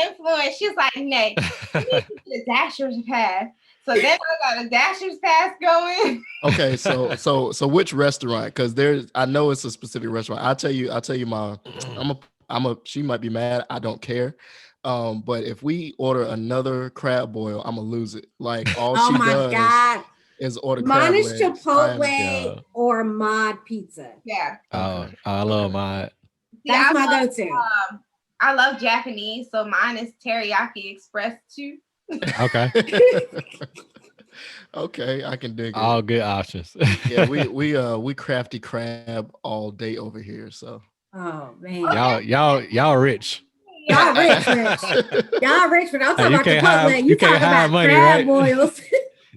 influence. She's like, Nate, you need to get a Dasher's pass. So then I got a Dasher's pass going. Okay, so which restaurant? Because I know it's a specific restaurant. I'll tell you mine. She might be mad. I don't care. But if we order another crab boil, I'm gonna lose it. Like all she does. God. is order Mine crab is legs. Chipotle or mod pizza. Yeah. Oh, I love my. See, That's my go-to. I love Japanese, so mine is teriyaki express too. Okay. Okay, I can dig All it. good options. Yeah, we crafty crab all day over here. So Oh man, y'all rich. y'all rich. Y'all rich, but I'm Hey, talking you about can't Chipotle. hide- You you can't talking hide about money, crab right? boils.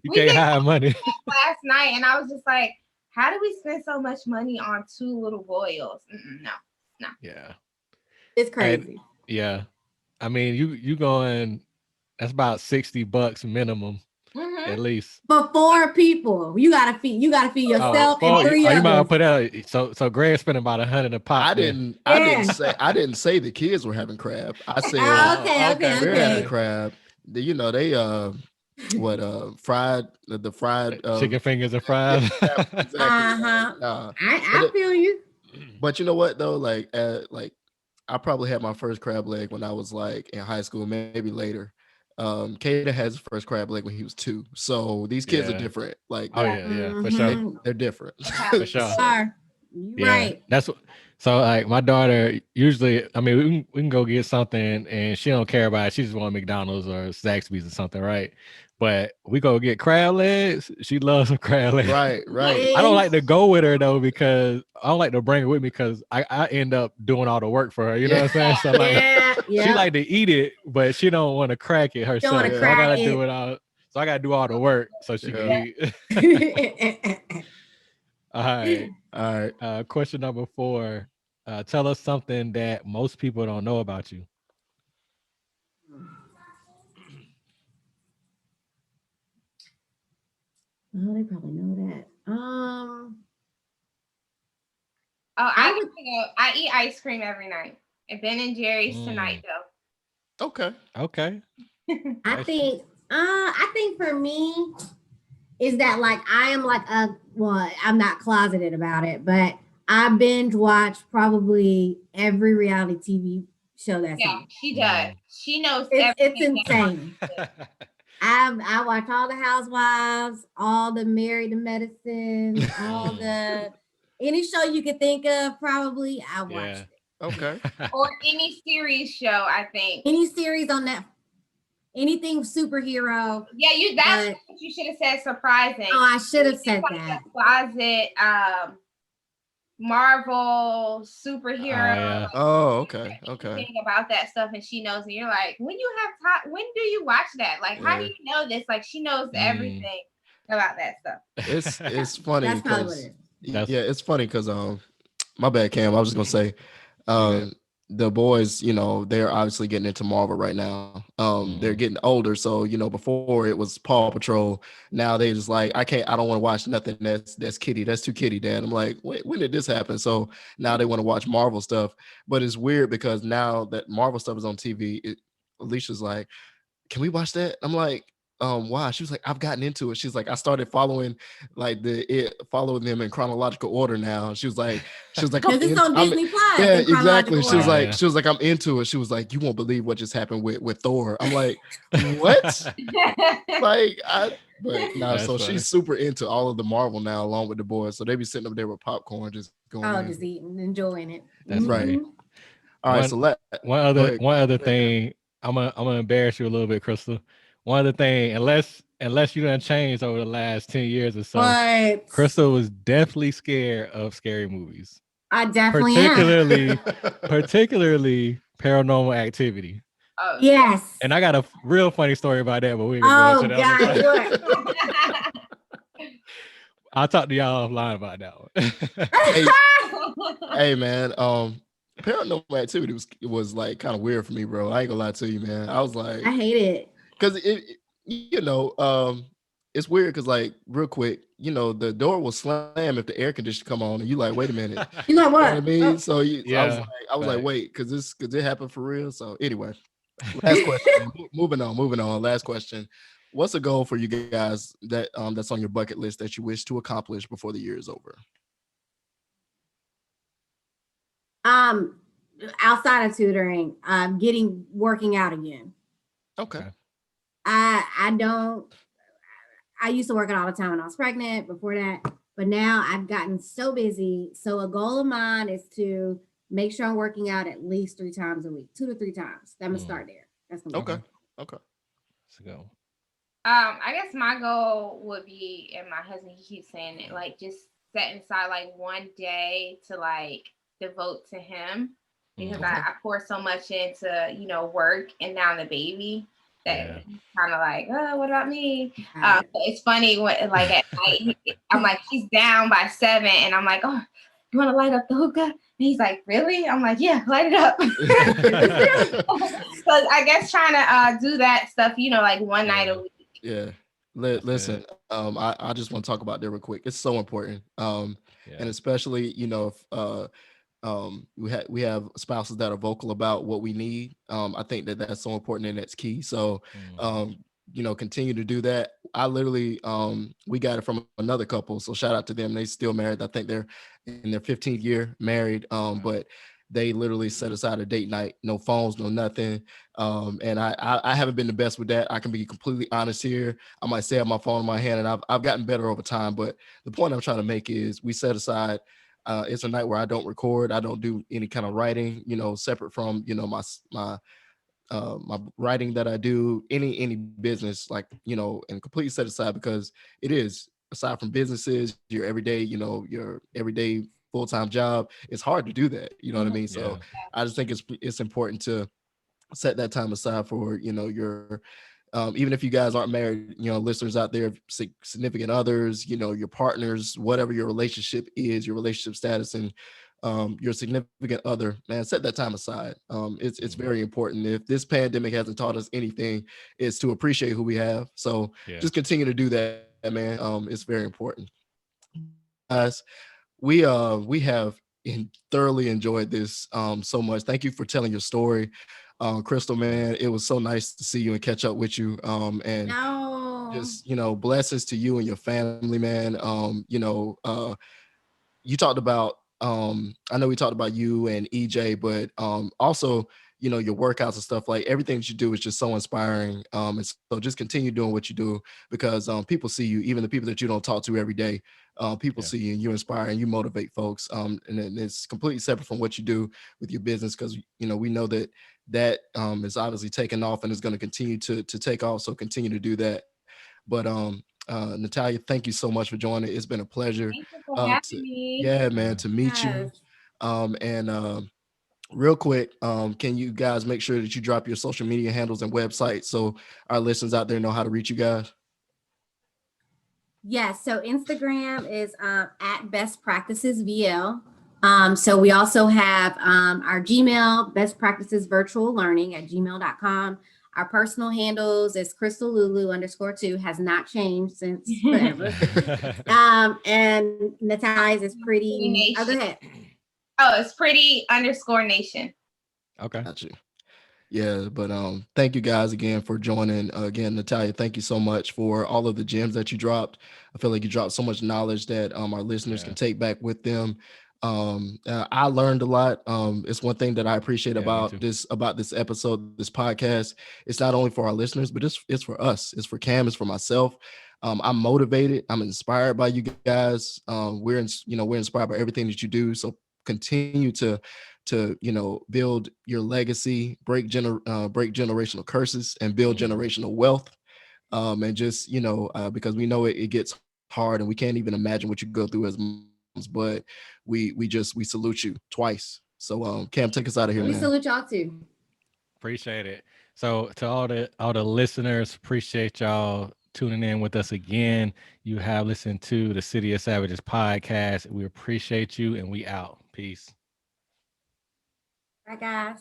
You We can't did hide money. last night, and I was just like, how do we spend so much money on 2 little boils? No. Yeah. It's And crazy. yeah. I mean, you going, that's about $60 minimum Mm-hmm. at least. For 4 people, you gotta feed yourself and 3 you might others. put out so Greg's spending about $100 a pop. I then. didn't say the kids were having crab. I said Okay. we're having crab. You know, they fried the fried Chicken fingers and yeah, fries. exactly. I feel you. But you know what though? Like I probably had my first crab leg when I was like in high school, maybe later. Kata has his first crab leg when he was 2. So these kids are Yeah. different. Like Oh yeah, for sure. they're different. For sure. You Yeah, right. that's what. So like my daughter usually, I mean, we can go get something and she don't care about it. She just want McDonald's or Zaxby's or something, right? But we go get crab legs. She loves some crab legs. Right. I don't like to go with her though because I don't like to bring it with me because I end up doing all the work for her. You know what I'm saying? So like, she like to eat it, but she don't want to crack it herself. wanna So I crack gotta it. do it all. So I gotta do all the work so she can eat. All right. Question number 4. Tell us something that most people don't know about you. Oh, they probably know that. I eat ice cream every night. And Ben and Jerry's tonight though. Okay. I think for me is that like I am like I'm not closeted about it, but I binge watch probably every reality TV show that's on. She does. She knows It's insane. I watch all the Housewives, all the Married to Medicine, all the any show you could think of. Probably I watched it. Okay. Or any series show, I think. Any series on that, anything superhero. Yeah, that's what you should have said. Surprising. Oh, I should have said that. Closet, Marvel superhero. Okay. Think about that stuff, and she knows. And you're like, when you have time, when do you watch that? Like, how do you know this? Like, she knows everything about that stuff. It's funny That's probably what because it's funny because my bad, Cam. I was just gonna say the boys, you know, they're obviously getting into Marvel right now. They're getting older, so you know, before it was Paw Patrol. Now they just like, I don't want to watch nothing that's kiddie. That's too kiddie, Dad. I'm like, wait, when did this happen? So now they want to watch Marvel stuff. But it's weird because now that Marvel stuff is on TV, Alicia's like, can we watch that? I'm like, why? She was like, I've gotten into it. She's like, I started following following them in chronological order now. She was like, because it's on Disney Plus. Yeah, exactly. She was order. like, I'm into it. She was like, you won't believe what just happened with Thor. I'm like, what? But no, so funny. she's super into all of the Marvel now, along with the boys. So they be sitting up there with popcorn, just going. Just eating, enjoying it. That's right. All right. So one other thing. I'm gonna embarrass you a little bit, Crystal. One other thing, unless you done changed over the last 10 years or so, Crystal was definitely scared of scary movies. I definitely am. Particularly Paranormal Activity. Oh, yes. And I got a real funny story about that, but we ain't gonna go into that. God, I'll talk to y'all offline about that one. Hey man, Paranormal Activity was like kind of weird for me, bro. I ain't gonna lie to you, man. I was like, I hate it because it's weird because like real quick, you know, the door will slam if the air conditioner come on, and you like, wait a minute, you know what? You know what I mean? So I was like, wait, because it happened for real. So anyway, last question. moving on. Last question. What's a goal for you guys that's on your bucket list that you wish to accomplish before the year is over? Outside of tutoring, working out again. Okay. I I used to work out all the time when I was pregnant before that, but now I've gotten so busy. So a goal of mine is to make sure I'm working out at least 3 times a week, 2 to 3 times. I'm gonna start there. That's gonna be Okay. Okay. Let's go. I guess my goal would be, and my husband, he keeps saying it, like just setting aside like one day to like devote to him, because I pour so much into, you know, work and now the baby that kind of like, oh, what about me? So it's funny when like at night, I'm like, he's down by 7 and I'm like, oh, you want to light up the hookah? And he's like, really? I'm like, yeah, light it up. So I guess trying to do that stuff, you know, like one night a week. Yeah. Listen, I just want to talk about that real quick. It's so important. And especially, you know, if we have spouses that are vocal about what we need. I think that that's so important and that's key. So you know, continue to do that. I literally we got it from another couple, so shout out to them. They still married. I think they're in their 15th year married. But they literally set aside a date night, no phones, no nothing. And I haven't been the best with that. I can be completely honest here. I might say have my phone in my hand, and I've gotten better over time. But the point I'm trying to make is we set aside. It's a night where I don't record. I don't do any kind of writing, you know, separate from, you know, my writing that I do, any business, like, you know, and completely set aside, because it is, aside from businesses, your everyday, you know, your everyday full-time job, it's hard to do that. You know what I mean? So I just think it's important to set that time aside for, you know, your even if you guys aren't married, you know, listeners out there, significant others, you know, your partners, whatever your relationship is, your relationship status, and your significant other, man, set that time aside. It's very important. If this pandemic hasn't taught us anything, it's to appreciate who we have. So just continue to do that, man. It's very important. Guys, we have thoroughly enjoyed this so much. Thank you for telling your story. Crystal, man, it was so nice to see you and catch up with you. And just, you know, blessings to you and your family, man. You know, you talked about, I know we talked about you and EJ, but also, you know, your workouts and stuff, like everything that you do is just so inspiring. And so just continue doing what you do, because people see you, even the people that you don't talk to every day. People see you and you inspire and you motivate folks. And it's completely separate from what you do with your business, because, you know, we know that is obviously taking off and is going to continue to take off. So continue to do that. But Natalya, thank you so much for joining. It's been a pleasure. Thank you for having me. Yeah, man, to meet you. And real quick, can you guys make sure that you drop your social media handles and websites so our listeners out there know how to reach you guys? Yes, so Instagram is at Best Practices VL. So we also have our Gmail, Best Practices Virtual Learning at gmail.com. Our personal handles is Crystal Lulu _2, has not changed since forever. And Natalie's is pretty. Oh, go ahead. Oh, it's pretty _nation. Okay. Got you. Yeah, but thank you guys again for joining. Again, Natalya, thank you so much for all of the gems that you dropped. I feel like you dropped so much knowledge that our listeners can take back with them. I learned a lot. It's one thing that I appreciate about this episode, this podcast. It's not only for our listeners, but it's for us. It's for Cam. It's for myself. I'm motivated. I'm inspired by you guys. We're inspired by everything that you do. So continue to build your legacy, break generational curses, and build generational wealth. And just because we know it gets hard, and we can't even imagine what you go through as moms, but we salute you twice. So Cam, take us out of here. We man. salute y'all too. Appreciate it. So to all the listeners, appreciate y'all tuning in with us again. You have listened to the City of Savages podcast. We appreciate you, and we out. Peace. Bye, guys.